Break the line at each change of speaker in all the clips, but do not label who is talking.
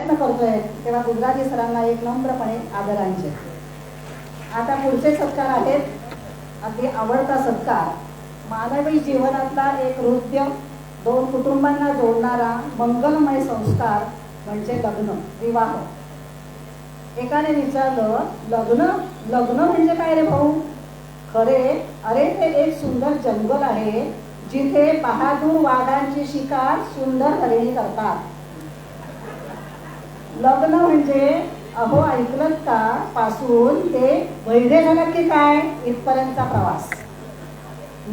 प्रयत्न करतोय तेव्हा गुजराती सरांना एक नम्रपणे आदरांजली. आता पुढचे सत्कार आहेत अगदी आवडता सत्कार. मानवी जीवनातला एक हृदय, दोन कुटुंबांना जोडणारा मंगलमय संस्कार म्हणजे लग्न, विवाह. एकाने विचारलं, लग्न लग्न म्हणजे काय रे भाऊ? खरे, अरे ते एक सुंदर जंगल आहे जिथे बहादूर वाघांची शिकार सुंदर हरिणी करतात. लग्न म्हणजे अहो ऐकलं का, पासून ते वैधे झालं की काय इथपर्यंतचा प्रवास.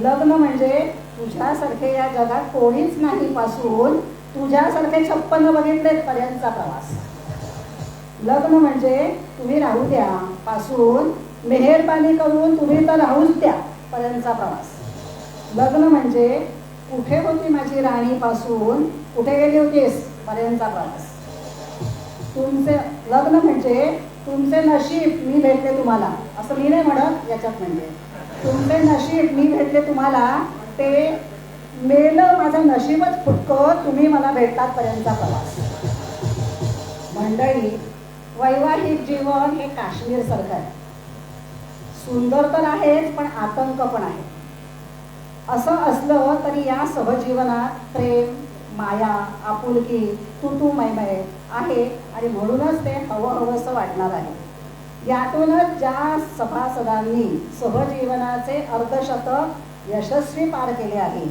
लग्न म्हणजे तुझ्यासारखे या जगात कोणीच नाही पासून तुझ्यासारखे 56 बघितलेत पर्यंतचा प्रवास. लग्न म्हणजे तुम्ही राहू द्या पासून मेहरबानी करून तुम्ही तर राहूच द्या पर्यंतचा प्रवास. लग्न म्हणजे कुठे होती माझी राणी पासून कुठे गेली होतीस पर्यंतचा प्रवास. तुमचे लग्न म्हणजे तुमचे नशीब मी भेटले तुम्हाला, असं मी नाही म्हणत याच्यात. म्हणजे तुमचे नशीब मी भेटले तुम्हाला, ते मेलं माझं नशीबच फुटकं तुम्ही मला भेटतात पर्यंतचा प्रवास. मंडळी, वैवाहिक जीवन हे काश्मीर सारखं आहे. सुंदर तर आहेच पण आतंक पण आहे. असं असलं तरी या सहजीवनात प्रेम, माया, आपुलकी, तुतू मैमय आहे आणि म्हणूनच ते हवं हवंसं वाटणार आहे. यातूनच ज्या सभासदांनी सहजीवनाचे अर्धशतक यशस्वी पार केले आहे,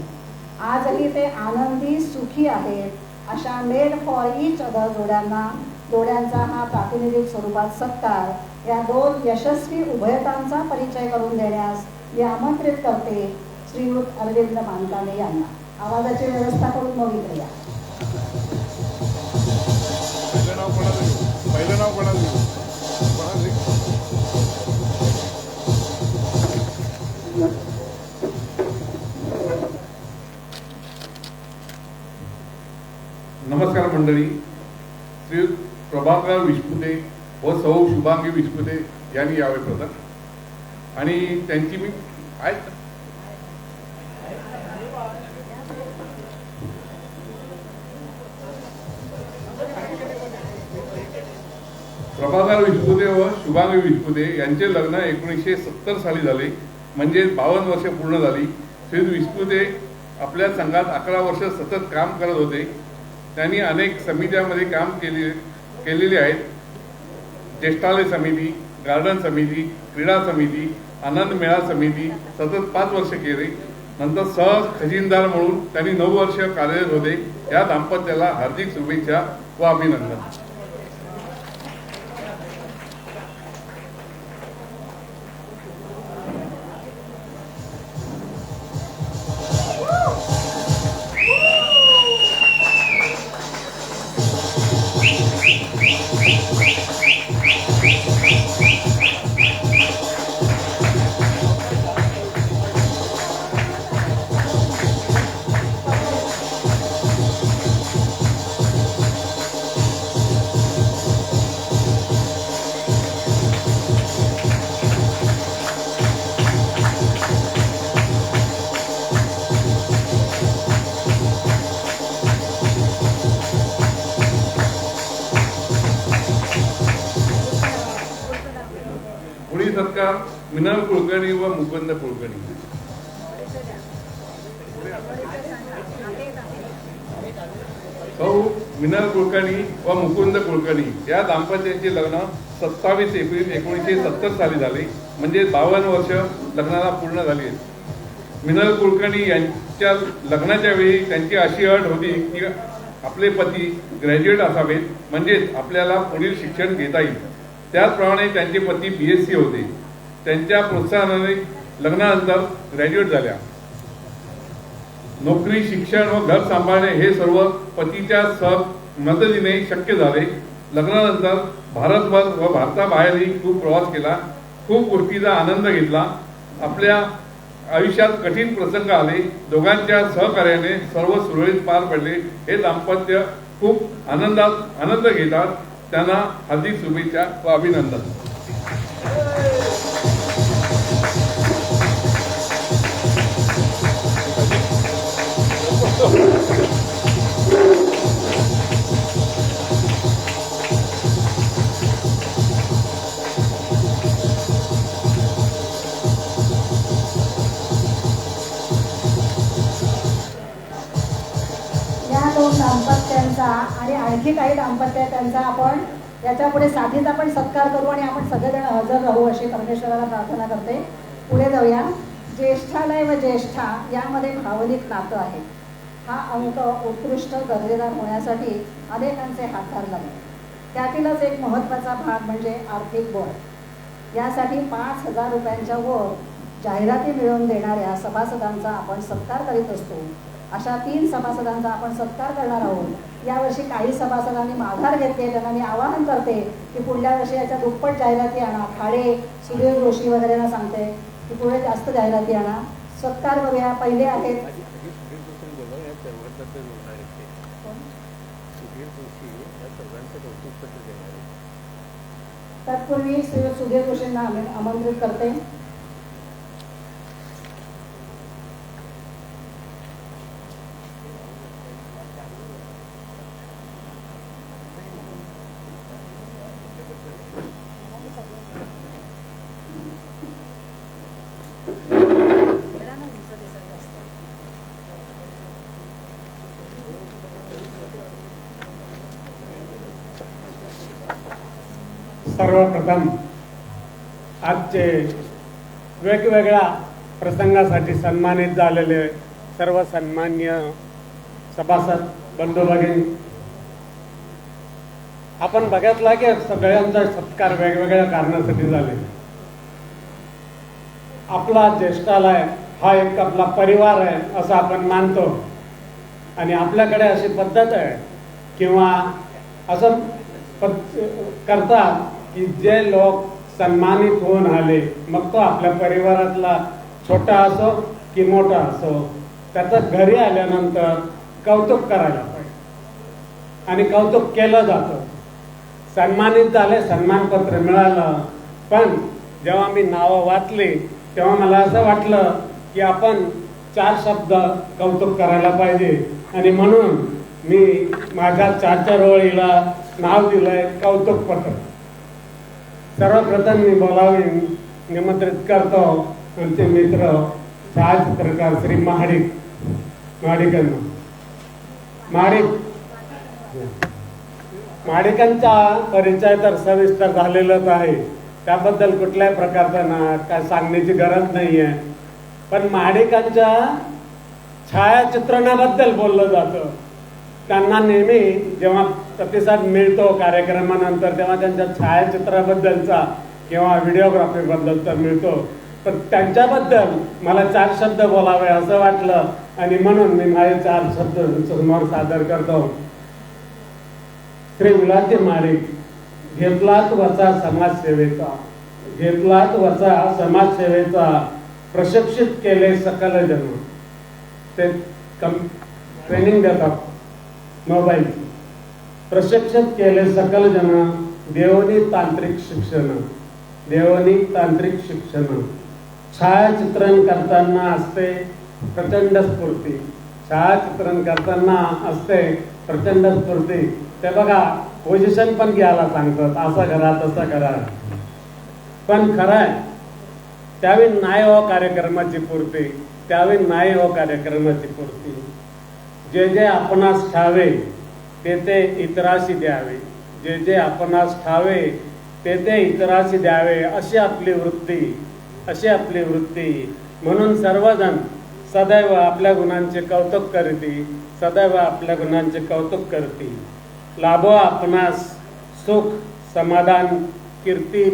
आजही ते आनंदी सुखी आहेत. अशा मेड फॉर इच अदर जोड्यांचा हा प्रातिनिधिक स्वरूपात सत्कार या दोन यशस्वी उभयतांचा परिचय करून देण्यास मी आमंत्रित करते श्रीयुत अरविंद मानकाने यांना. आवाजाची व्यवस्था करून मग इकडे या.
पहिलं नाव कोणाचं? नमस्कार मंडळी. श्री प्रभाकर विस्पुते व सौ शुभांगी विस्पुते यांनी यावे प्रधान. आणि त्यांची मी प्रभाकर विस्पुते व शुभांगी विस्पुते यांचे लग्न 1970 साली झाले, म्हणजे 52 वर्ष पूर्ण झाली. श्री विस्पुते आपल्या संघात 11 वर्ष सतत काम करत होते. त्यांनी अनेक समित्यांमध्ये काम केलेले आहेत. ज्येष्ठालय समिती, गार्डन समिती, क्रीडा समिती, आनंद मेळा समिती सतत 5 वर्ष केले. नंतर सह खजिनदार म्हणून त्यांनी 9 वर्ष कार्यरत होते. या दाम्पत्याला हार्दिक शुभेच्छा व अभिनंदन. सत्कार मिनल कुलकर्णी व मुकुंद कुलकर्णी. सौ मिनल कुलकर्णी व मुकुंद कुलकर्णी या दाम्पत्याचे लग्न 27 एप्रिल 1970 साली झाले, म्हणजे 52 वर्ष लग्नाला पूर्ण झाली आहेत. मिनल कुलकर्णी यांच्या लग्नाच्या वेळी त्यांची अशी अट होती की आपले पती ग्रॅज्युएट असावेत, म्हणजेच आपल्याला पुढील शिक्षण घेता येईल. त्याचप्रमाणे त्यांचे पती BSc होते. त्यांच्या प्रोत्साहनाने लग्नानंतर ग्रॅज्युएट झाल्या. नोकरी, शिक्षण व घर सांभाळणे हे सर्व पतीच्या मदतीने शक्य झाले. लग्नानंतर भारतभर व भारताबाहेरही खूप प्रवास केला, खूप गोष्टीचा आनंद घेतला. आपल्या आयुष्यात कठीण प्रसंग आले, दोघांच्या सहकार्याने सर्व सुरळीत पार पडले. हे दाम्पत्य खूप आनंद घेतात. त्यांना हार्दिक शुभेच्छा व अभिनंदन.
आणखी काही दाम्पत्य आहे त्यांचा आपण याच्यापुढे साथीचा पण सत्कार करू आणि आपण सगळेजण हजर राहू अशी परमेश्वराला प्रार्थना करते. पुढे जाऊया. ज्येष्ठालय व ज्येष्ठा यामध्ये भावनिक नातं आहे. हा अंक उत्कृष्ट दर्जेदार होण्यासाठी अनेकांचे हातभार लागले. त्यातीलच एक महत्त्वाचा भाग म्हणजे आर्थिक बळ. यासाठी 5,000 रुपयांच्या वर जाहिराती मिळवून देणाऱ्या सभासदांचा आपण सत्कार करीत असतो. अशा 3 सभासदांचा आपण सत्कार करणार आहोत. यावर्षी काही सभासदांनी माघार घेतली. त्यांना मी आवाहन करते की पुढल्या वर्षी याच्या दुप्पट जाहिराती आणा. खाडे, सुधीर जोशी वगैरेंना सांगते की पुढे जास्त जाहिराती आणा. सत्कार करूया. पहिले आहेत तत्पूर्वी श्री सुधीर जोशींना आमंत्रित करते.
सर्वप्रथम आजचे वेगवेगळ्या प्रसंगासाठी सन्मानित झालेले सर्व सन्मान्य सभासद बंधू भगिनी, आपण बघितला की सगळ्यांचा सत्कार वेगवेगळ्या कारणासाठी झाले. आपला ज्येष्ठालय हा एक आपला परिवार आहे असं आपण मानतो आणि आपल्याकडे अशी पद्धत आहे किंवा असं करतात की जे लोक सन्मानित होऊन आले, मग तो आपल्या परिवारातला छोटा असो की मोठा असो, त्याचं घरी आल्यानंतर कौतुक करायला पाहिजे आणि कौतुक केलं जातं. सन्मानित झाले, सन्मानपत्र मिळालं, पण जेव्हा मी नावं वाचली तेव्हा मला असं वाटलं की आपण 4 शब्द कौतुक करायला पाहिजे आणि म्हणून मी माझ्या 4 ओळीला नाव दिलंय कौतुकपत्र. सर्वप्रथम मी बोलावे निमंत्रित करतो आमचे मित्र छायाचित्रकार श्री महाडिकांना. महाडिकांचा परिचय तर सविस्तर झालेलाच आहे, त्याबद्दल कुठल्याही प्रकारचा काय सांगण्याची गरज नाही आहे. पण महाडिकांच्या छायाचित्रणाबद्दल बोललं जातं. त्यांना नेहमी जेव्हा प्रतिसाद मिळतो कार्यक्रमानंतर तेव्हा त्यांच्या छायाचित्राबद्दलचा किंवा व्हिडिओग्राफीबद्दलचा मिळतो. पण त्यांच्याबद्दल मला 4 शब्द बोलावे असं वाटलं आणि म्हणून मी माझे 4 शब्द समोर सादर करतो. श्री विलासी महाडिक, घेतलात वचा समाजसेवेचा प्रशिक्षित केले सकल जन. ते ट्रेनिंग देतात मोबाईल. प्रशिक्षित केले सकल जन, देवनी तांत्रिक शिक्षण. छायाचित्रण करताना असते प्रचंड स्फूर्ती. ते बघा, पोझिशन पण घ्यायला सांगतात, असं करा तसं करा. पण खरं आहे त्यावेळी नाही हो कार्यक्रमाची पूर्ती. जे जे आपणास ठावे ते ते इतराशी द्यावे. अशी आपली वृत्ती. म्हणून सर्वजण सदैव आपल्या गुणांचे कौतुक करती. लाभो आपणास सुख समाधान कीर्ती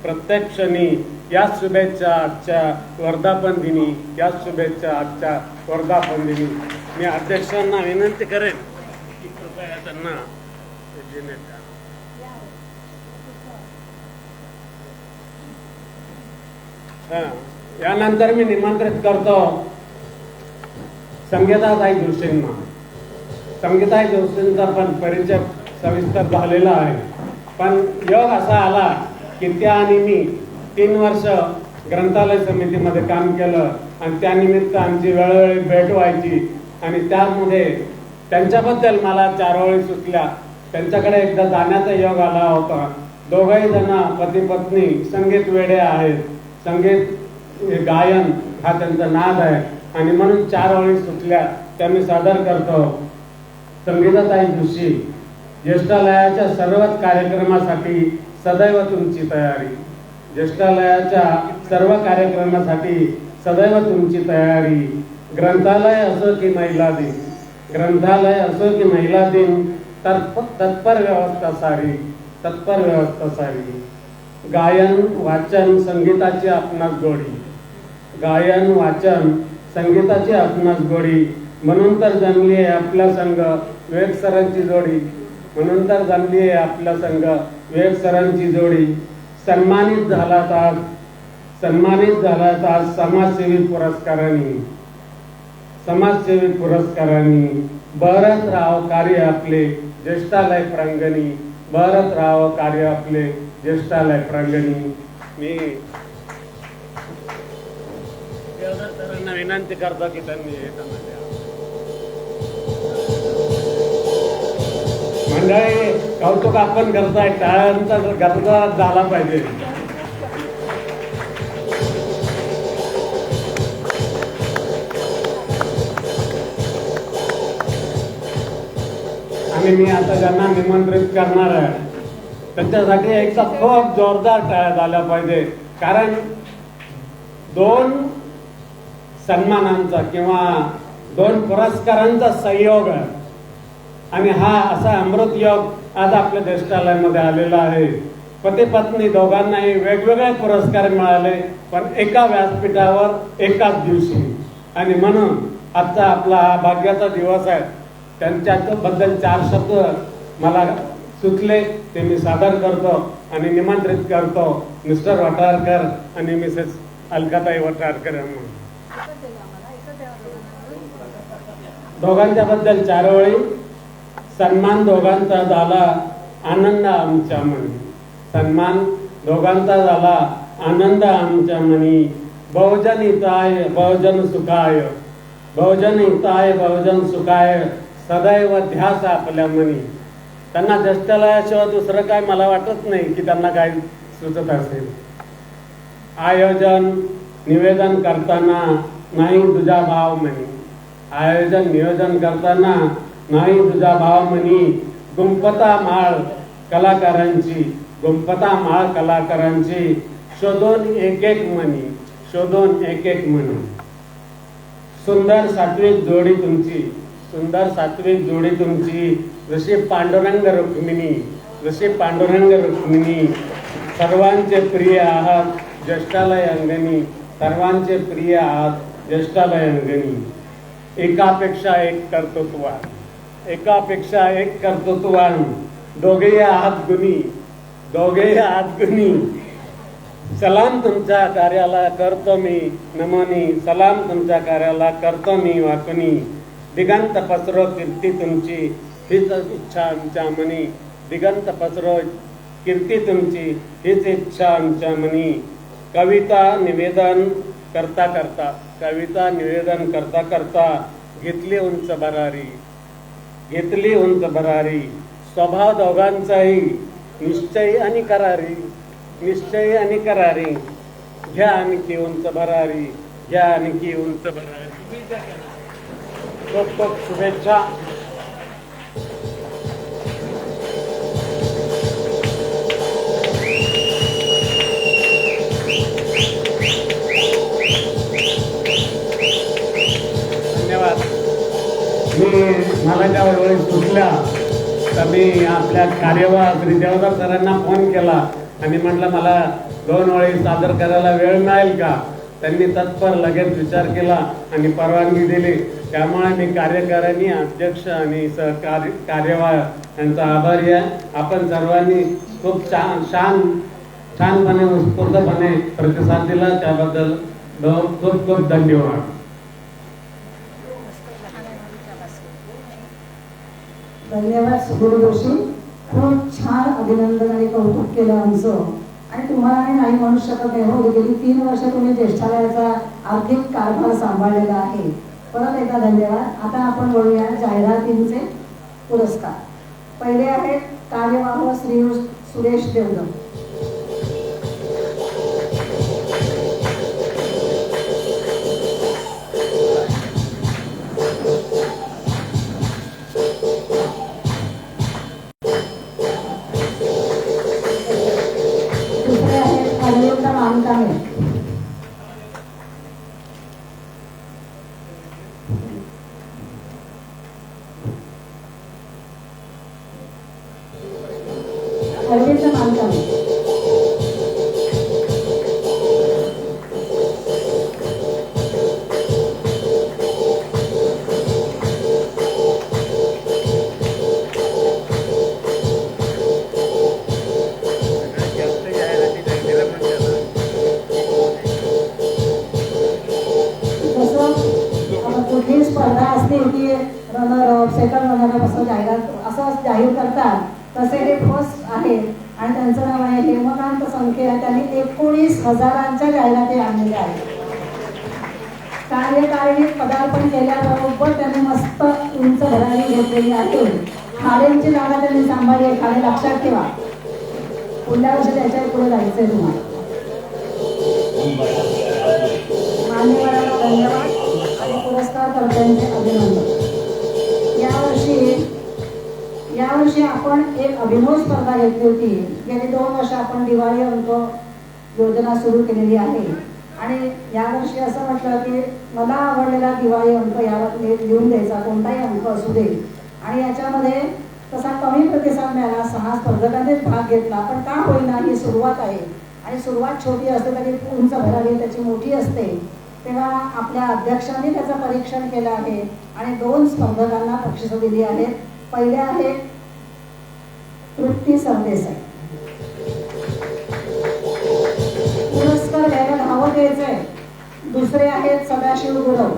प्रत्येक क्षणी. या शुभेच्छा आजच्या वर्धापन दिनी. मी अध्यक्षांना विनंती करेन की कृपया त्यांना यानंतर मी निमंत्रित करतो संगीताताई जोशींना. संगीताताई जोशींचा पण परिचय सविस्तर झालेला आहे, पण योग असा आला की त्या आणि मी 3 वर्ष ग्रंथालय समितीमध्ये काम केलं आणि त्यानिमित्त आमची वेळोवेळी भेट व्हायची आणि त्यामध्ये त्यांच्याबद्दल मला 4 ओळी सुचल्या. त्यांच्याकडे एकदा जाण्याचा योग आला होता. दोघंही जण पती पत्नी संगीत वेडे आहेत. संगीत गायन हा त्यांचा नाद आहे आणि म्हणून 4 ओळी सुचल्या त्या मी सादर करतो. संगीताताई जोशी, ज्येष्ठालयाच्या सर्वच कार्यक्रमासाठी सदैव तुमची तयारी. ज्येष्ठालयाच्या सर्व कार्यक्रमासाठी सदैव तुमची तयारी. ग्रंथालय असो की महिला दिन, ग्रंथालय असो की महिला दिन, तत्पर व्यवस्था सारी, तत्पर व्यवस्था सारी. गायन वाचन संगीताची आपणास गोडी, गायन वाचन संगीताची आपणास गोडी. म्हणून तर जमली आहे आपला संघ विवेक सरांची जोडी, म्हणून तर जमली आहे आपला संघ विवेक सरांची जोडी. सन्मानित झालात आज, सन्मानित झालात आज समाजसेवी पुरस्कारांनी, समाजसेवी पुरस्कारांनी. बहरत राहो कार्य आपले ज्येष्ठालय प्रांगणी, बहरत राहो कार्य आपले ज्येष्ठालय प्रांगणी. मी सरांना विनंती करतो की त्यांनी मंडळी कौतुक आपण करताय, टाळ्यांचा गजर झाला पाहिजे. आणि मी आता ज्यांना निमंत्रित करणार आहे त्यांच्यासाठी एकदा खूप जोरदार टाळ्या झाल्या पाहिजे. कारण 2 सन्मानांचा किंवा 2 पुरस्कारांचा संयोग आहे आणि हा असा अमृत योग आज आपल्या ज्येष्ठालयामध्ये आलेला आहे. पती पत्नी दोघांनाही वेगवेगळे पुरस्कार मिळाले, पण एका व्यासपीठावर एकाच दिवशी. आणि म्हणून आजचा आपला हा भाग्याचा दिवस आहे. त्यांच्याबद्दल 4 शब्द मला सुचले ते मी सादर करतो आणि निमंत्रित करतो मिस्टर वटारकर आणि मिसेस अलकाताई वटारकर यांना. दोघांच्या बद्दल 4 ओळी. सन्मान दोघांचा झाला आनंद आमच्या मनी, सन्मान दोघांचा झाला आनंद आमच्या मनी. बहुजन हिताय बहुजन सुखाय, बहुजन हिताय बहुजन सुखाय, सदैव ध्यास आपल्या मनी. त्यांना ज्येष्ठालयाशिवाय दुसरं काय मला वाटत नाही की त्यांना काय सुचत असेल. आयोजन निवेदन करताना नाही तुझा भाव म्हणी, आयोजन नियोजन करताना नाही तुझा भाव म्हणी. गुंफता माळ कलाकारांची, गुंफता माळ कलाकारांची, शोधून एक एक म्हणी, शोधून एक एक म्हणी. सुंदर सात्विक जोडी तुमची, सुंदर सात्विक जोडी तुमची. जशी पांडुरंग रुक्मिणी, जशी पांडुरंग रुक्मिणी. सर्वांचे प्रिय आहात ज्येष्ठालय अंगणी, सर्वांचे प्रिय आहात ज्येष्ठालय अंगणी. एकापेक्षा एक कर्तृत्वान, एकापेक्षा एक कर्तृत्वान. दोघेही आहात गुणी, दोघेही आहात गुणी. सलाम तुमच्या कार्याला करतो मी नमनी, सलाम तुमच्या कार्याला करतो मी वाकणी. दिगंत पसरो कीर्ती तुमची हीच इच्छा आमच्या मनी, दिगंत पसरो कीर्ती तुमची हीच इच्छा आमच्या मनी. कविता निवेदन करता करता, कविता निवेदन करता करता घेतली उंच भरारी, घेतली उंच भरारी. स्वभाव दोघांचाही निश्चयी आणि करारी, निश्चयी आणि करारी. घ्या आणखी उंच भरारी, घ्या आणखी उंच भरारी. खूप खूप शुभेच्छा. धन्यवाद. मला ज्या वेळी सुटल्या तर मी आपल्या कार्यवाह श्री देवदार सरांना फोन केला आणि म्हटलं मला 2 ओळी सादर करायला वेळ मिळेल का. त्यांनी तत्पर लगेच विचार केला आणि परवानगी दिली. त्यामुळे मी कार्यकारिणी अध्यक्ष आणि कार्यवाह यांचा आभारी आहे. आपण सर्वांनी खूप छानपणे उत्स्फूर्तपणे प्रतिसाद दिला, त्याबद्दल खूप खूप धन्यवाद.
धन्यवाद सुगुरू जोशी. खूप छान अभिनंदन आणि कौतुक केलं आमचं. आणि तुम्हाला मी नाही म्हणू शकत नाही हो, गेली 3 वर्ष तुम्ही ज्येष्ठालयाचा आर्थिक कारभार सांभाळलेला आहे. परत एकदा धन्यवाद. आता आपण बोलूया जाहिरातींचे पुरस्कार. पहिले आहेत कार्यवाह श्री सुरेश देवदम. हळदीचं बांधकाम. कुठलीही स्पर्धा असते की रनर सेकंड रनर असं जाहिरात असं जाहीर करतात, तसे हे फर्स्ट आहे आणि त्यांचं नाव आहे हेमकांत संख्या. त्यांनी 19,000 जाहिराती आणलेल्या आहेत. कार्यकारिणीत पदार्पण केल्याबरोबर त्यांनी मस्त उंच भरारी घेतलेली आहे. खाडेंची जागा त्यांनी सांभाळली आहे. खाडे लक्षात ठेवा, पुढल्या वर्षी त्याच्या पुढे जायचंय तुम्हाला. मान्यवरांना धन्यवाद आणि पुरस्कार कर्त्यांचे अभिनंदन. यावर्षी आपण एक अभिनव स्पर्धा घेतली होती. गेली 2 वर्ष आपण दिवाळी अंक योजना सुरू केलेली आहे आणि यावर्षी असं म्हटलं की मला आवडलेला दिवाळी अंक यावर लिहून द्यायचा, कोणताही अंक असू दे. आणि याच्यामध्ये तसा कमी प्रतिसाद मिळाला, 6 स्पर्धकांनीच भाग घेतला. पण का होईना, ही सुरुवात आहे आणि सुरुवात छोटी असते तरी उंच भरारी त्याची मोठी असते. तेव्हा आपल्या अध्यक्षांनी त्याचं परीक्षण केलं आहे आणि 2 स्पर्धकांना बक्षिसं दिली आहेत. पहिले आहे तृप्ती सरदेसाई. पुरस्कार घ्यायला धावत यायचंय. दुसरे आहेत सदाशिव गुरव.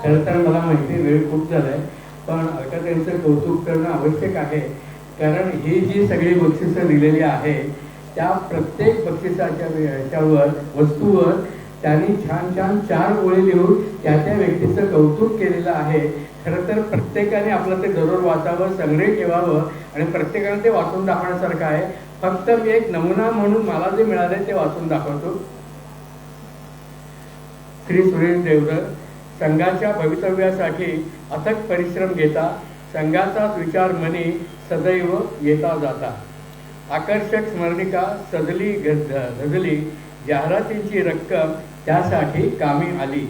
खरं तर मला माहिती वेळ खूप झालाय, पण अलकाताईंचं कौतुक करणं आवश्यक आहे. कारण ही जी सगळी बक्षिसं दिलेली आहे त्या प्रत्येक बक्षिसाच्या याच्यावर वस्तूवर त्यांनी छान छान 4 ओळी लिहून त्या व्यक्तीचं कौतुक केलेलं आहे. खरं तर प्रत्येकाने आपलं ते जरूर वाचावं, संग्रह ठेवावं आणि प्रत्येकाने ते वाचून दाखवण्यासारखं आहे. फक्त मी एक नमुना म्हणून मला जे मिळाले ते वाचून दाखवतो. श्री सुरेश देवधर, संघाच्या भवितव्यासाठी अथक परिश्रम घेता, संघाचाच विचार मनी सदैव येता जाता. आकर्षक स्मरणिका सजली गजली, जाहिरातींची रक्कम त्यासाठी कामी आली.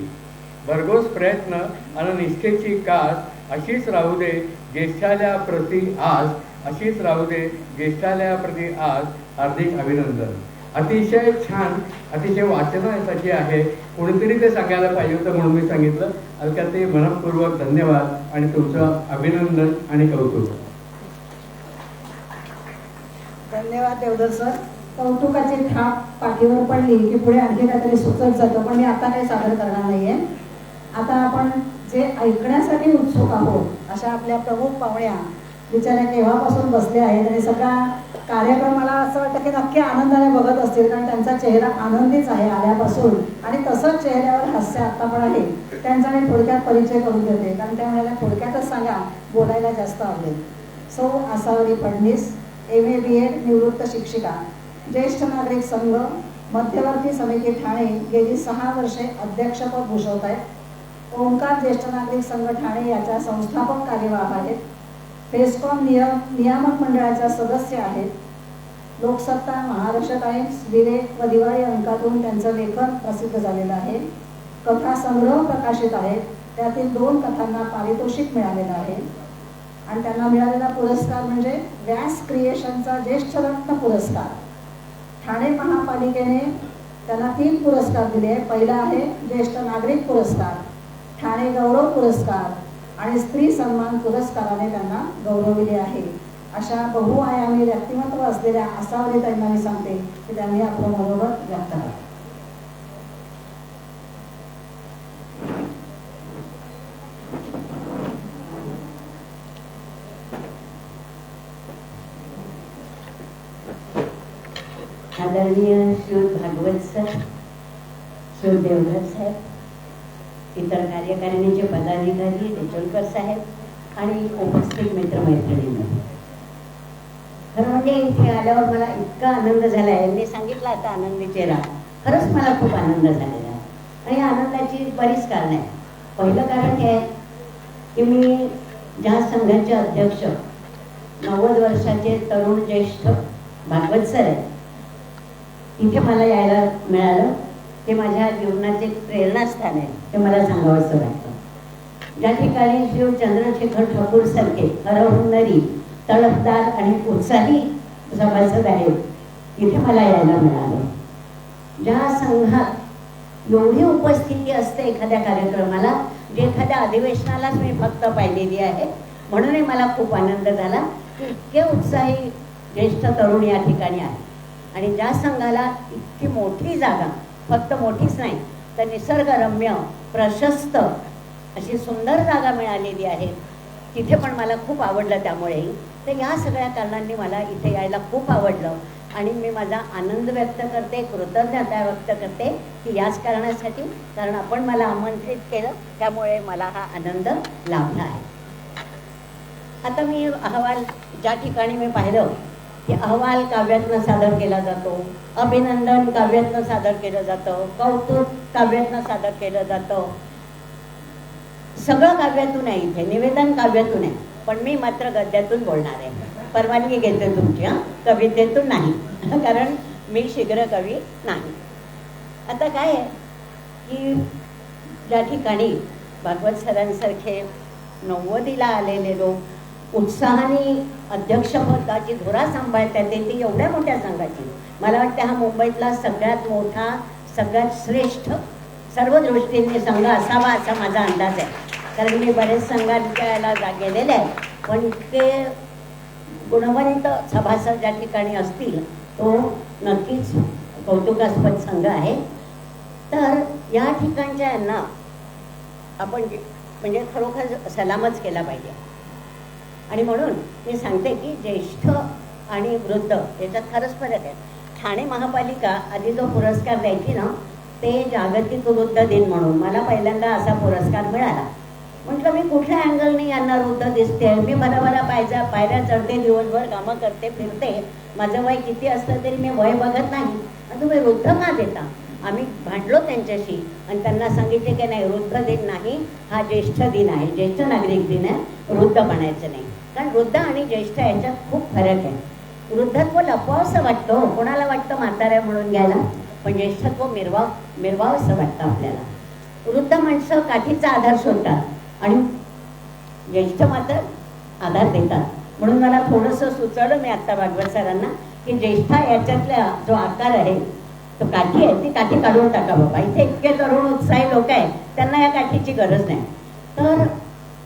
भरघोस प्रयत्न आणि निष्ठेची कास अशीच राहू दे ज्येष्ठालयाप्रती आज, अशीच राहू दे ज्येष्ठालयाप्रती आज. हार्दिक अभिनंदन. अतिशय छान, अतिशय वाचनासाठी आहे. कोणीतरी ते सांगायला पाहिजे होतं म्हणून मी सांगितलं. अलकाताई, मनपूर्वक धन्यवाद आणि तुमचं अभिनंदन आणि कौतुक.
धन्यवाद देवधर सर. कौतुकाची थाप पाठीवर पडली की पुढे आणखी काहीतरी सुचत जातं, पण मी आता काही सादर करणार नाहीये. आता आपण जे ऐकण्यासाठी उत्सुक आहोत अशा आपल्या प्रमुख पाहुण्या बिचाऱ्या केव्हापासून बसल्या आहेत आणि सगळा कार्यक्रम मला असं वाटतं की नक्की आनंदाने बघत असतील, कारण त्यांचा चेहरा आनंदीच आहे आल्यापासून आणि तसंच चेहऱ्यावर हास्य आत्ता पण आहे. त्यांचा मी थोडक्यात परिचय करून देते, कारण त्या म्हणाल्या थोडक्यातच सांगा, बोलायला जास्त आवडेल. सौ आसावरी फडणीस, MA BEd, निवृत्त शिक्षिका, ज्येष्ठ नागरिक संघ मध्यवर्ती समिती ठाणे, गेली 6 वर्षे अध्यक्षपद भूषवत आहेत. ओंकार ज्येष्ठ नागरिक संघ ठाणे याच्या संस्थापक कार्यवाह आहेत. फेस्कॉम नियामक मंडळाच्या सदस्य आहेत. लोकसत्ता, महाराष्ट्र टाइम्स, विवेक व दिवाळी अंकातून त्यांचं लेखन प्रसिद्ध झालेलं आहे. कथा संग्रह प्रकाशित आहेत, त्यातील 2 कथांना पारितोषिक मिळालेलं आहे आणि त्यांना मिळालेला पुरस्कार म्हणजे व्यास क्रिएशनचा ज्येष्ठ रत्न पुरस्कार. ठाणे महापालिकेने त्यांना 3 पुरस्कार दिले. पहिला आहे ज्येष्ठ नागरिक पुरस्कार, ठाणे गौरव पुरस्कार आणि स्त्री सन्मान पुरस्काराने त्यांना गौरविले आहे. अशा बहुआयामी व्यक्तिमत्व असलेल्या आसावरी त्यांना मी सांगते की त्यांनी आपलं मनोगत व्यक्त केलं.
आदरणीय श्री भागवत सर, श्री देवधर साहेब, इतर कार्यकारिणीचे पदाधिकारी, देचोलकर साहेब आणि उपस्थित मित्रमैत्रिणींनो, खरं म्हणजे इथे आल्यावर मला इतका आनंद झाला आहे. मी सांगितलं आता आनंदी चेहरा, खरंच मला खूप आनंद झालेला आहे. आणि आनंदाची बरीच कारणं आहेत. पहिलं कारण हे आहे की मी ज्या संघाचे अध्यक्ष 90 वर्षाचे तरुण ज्येष्ठ भागवत सर आहेत, इथे मला यायला मिळालं ते माझ्या जीवनाचे प्रेरणास्थान आहे. ते मला सांगावंसं वाटतं. ज्या ठिकाणी श्री चंद्रशेखर ठाकूर सारखे हरहुन्नरी, तळपदार आणि उत्साही सभासद आहेत, इथे मला यायला मिळालं. ज्या संघात एवढी उपस्थिती असते एखाद्या कार्यक्रमाला, जे एखाद्या अधिवेशनालाच मी फक्त पाहिलेली आहे, म्हणूनही मला खूप आनंद झाला की इतके उत्साही ज्येष्ठ तरुण या ठिकाणी आहेत. आणि ज्या संघाला इतकी मोठी जागा, फक्त मोठीच नाही तर निसर्गरम्य, प्रशस्त अशी सुंदर जागा मिळालेली आहे, तिथे पण मला खूप आवडलं. त्यामुळेही तर या सगळ्या कारणांनी मला इथे यायला खूप आवडलं आणि मी माझा आनंद व्यक्त करते, कृतज्ञता व्यक्त करते की याच कारणासाठी, कारण आपण मला आमंत्रित केलं त्यामुळे मला हा आनंद लाभला आहे. आता मी अहवाल ज्या ठिकाणी मी पाहिलं की अहवाल काव्यातनं सादर केला जातो, अभिनंदन काव्यातनं सादर केलं जातं, कौतुक काव्यातनं सादर केलं जातं, सगळं काव्यातून आहे. इथे निवेदन काव्यातून आहे, पण मी मात्र गद्यातून बोलणार आहे. परवानगी घेते तुमची, कवितेतून नाही, कारण मी शीघ्र कवी नाही. आता काय आहे की ज्या ठिकाणी भागवत सरांसारखे 90ला आलेले लोक उत्साहाने अध्यक्षपदाची धुरा सांभाळतात, ती एवढ्या मोठ्या संघाची, मला वाटतं हा मुंबईतला सगळ्यात मोठा, सगळ्यात श्रेष्ठ सर्व दृष्टीने संघ असावा असा माझा अंदाज आहे. कारण मी बरेच संघांच्या याला गेलेले आहे, पण इतके गुणवंत सभासद ज्या ठिकाणी असतील तो नक्कीच कौतुकास्पद संघ आहे. तर या ठिकाणच्या यांना आपण म्हणजे खरोखर सलामच केला पाहिजे. आणि म्हणून मी सांगते की ज्येष्ठ आणि वृद्ध याच्यात खरंच फरक आहे. ठाणे महापालिका आधी जो पुरस्कार द्यायची ना, ते जागतिक वृद्ध दिन म्हणून मला पहिल्यांदा असा पुरस्कार मिळाला. म्हटलं मी कुठल्या अँगलने यांना वृद्ध दिसते, मी बराबरा पायऱ्या चढते, दिवसभर कामं करते, फिरते, माझं वय किती असलं तरी मी वय बघत नाही, आणि तुम्ही वृद्ध का देता. आम्ही भांडलो त्यांच्याशी आणि त्यांना सांगितले की नाही, वृद्ध दिन नाही, हा ज्येष्ठ दिन आहे, ज्येष्ठ नागरिक दिन आहे, वृद्ध म्हणायचं नाही. कारण वृद्ध आणि ज्येष्ठ यांच्यात खूप फरक आहे. वृद्धत्व लपवावंसं वाटतं, कोणाला वाटतं म्हाताऱ्या म्हणून घ्यायला, पण ज्येष्ठत्व मिरवावंसं वाटतं आपल्याला. वृद्ध माणसं काठीचा आधार शोधतात आणि ज्येष्ठ मात्र आधार देतात. म्हणून मला थोडंसं सुचवलं मी आत्ता भागवत सरांना की ज्येष्ठा याच्यातला जो आकार आहे तो काठी आहे, ती काठी काढून टाका बाबा. इथे इतके तरुण उत्साही लोक आहेत, त्यांना या काठीची गरज नाही. तर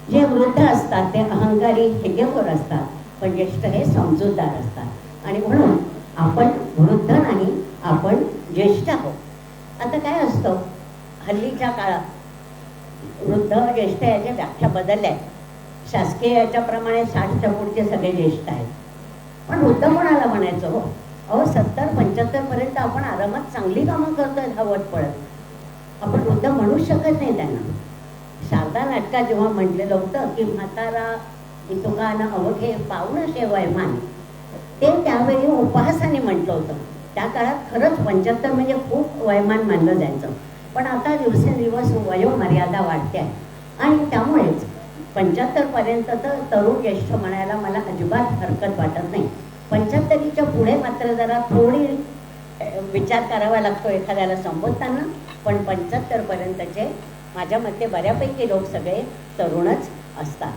जे वृद्ध असतात ते अहंकारी हेगेखोर असतात, पण ज्येष्ठ हे समजूतदार असतात. आणि म्हणून आपण वृद्ध नाही, आपण ज्येष्ठ आहोत. आता काय असतं, हल्लीच्या काळात वृद्ध ज्येष्ठ याच्या व्याख्या बदलल्या आहेत. शासकीय याच्याप्रमाणे 60च्या पुढचे सगळे ज्येष्ठ आहेत, पण वृद्ध कोणाला म्हणायचं हो. अहो 70-75 पर्यंत आपण आरामात चांगली कामं करतोय धावत पडत, आपण वृद्ध म्हणू शकत नाही त्यांना. शारदा नाटकात जेव्हा म्हटलेलं होतं की म्हातारा इतुकानं अवघे पावणं शेवयमान, ते त्यावेळी उपहासाने म्हटलं होतं. त्या काळात खरंच 75 म्हणजे खूप वयमान मानलं जायचं, पण आता दिवसेंदिवस वयोमर्यादा वाढते आहे आणि त्यामुळेच 75 पर्यंत तर तरुण ज्येष्ठ म्हणायला मला अजिबात हरकत वाटत नाही. 75च्या पुढे मात्र जरा थोडी विचार करावा लागतो एखाद्याला संबोधताना, पण 75 पर्यंतचे माझ्या मते बऱ्यापैकी लोक सगळे तरुणच असतात.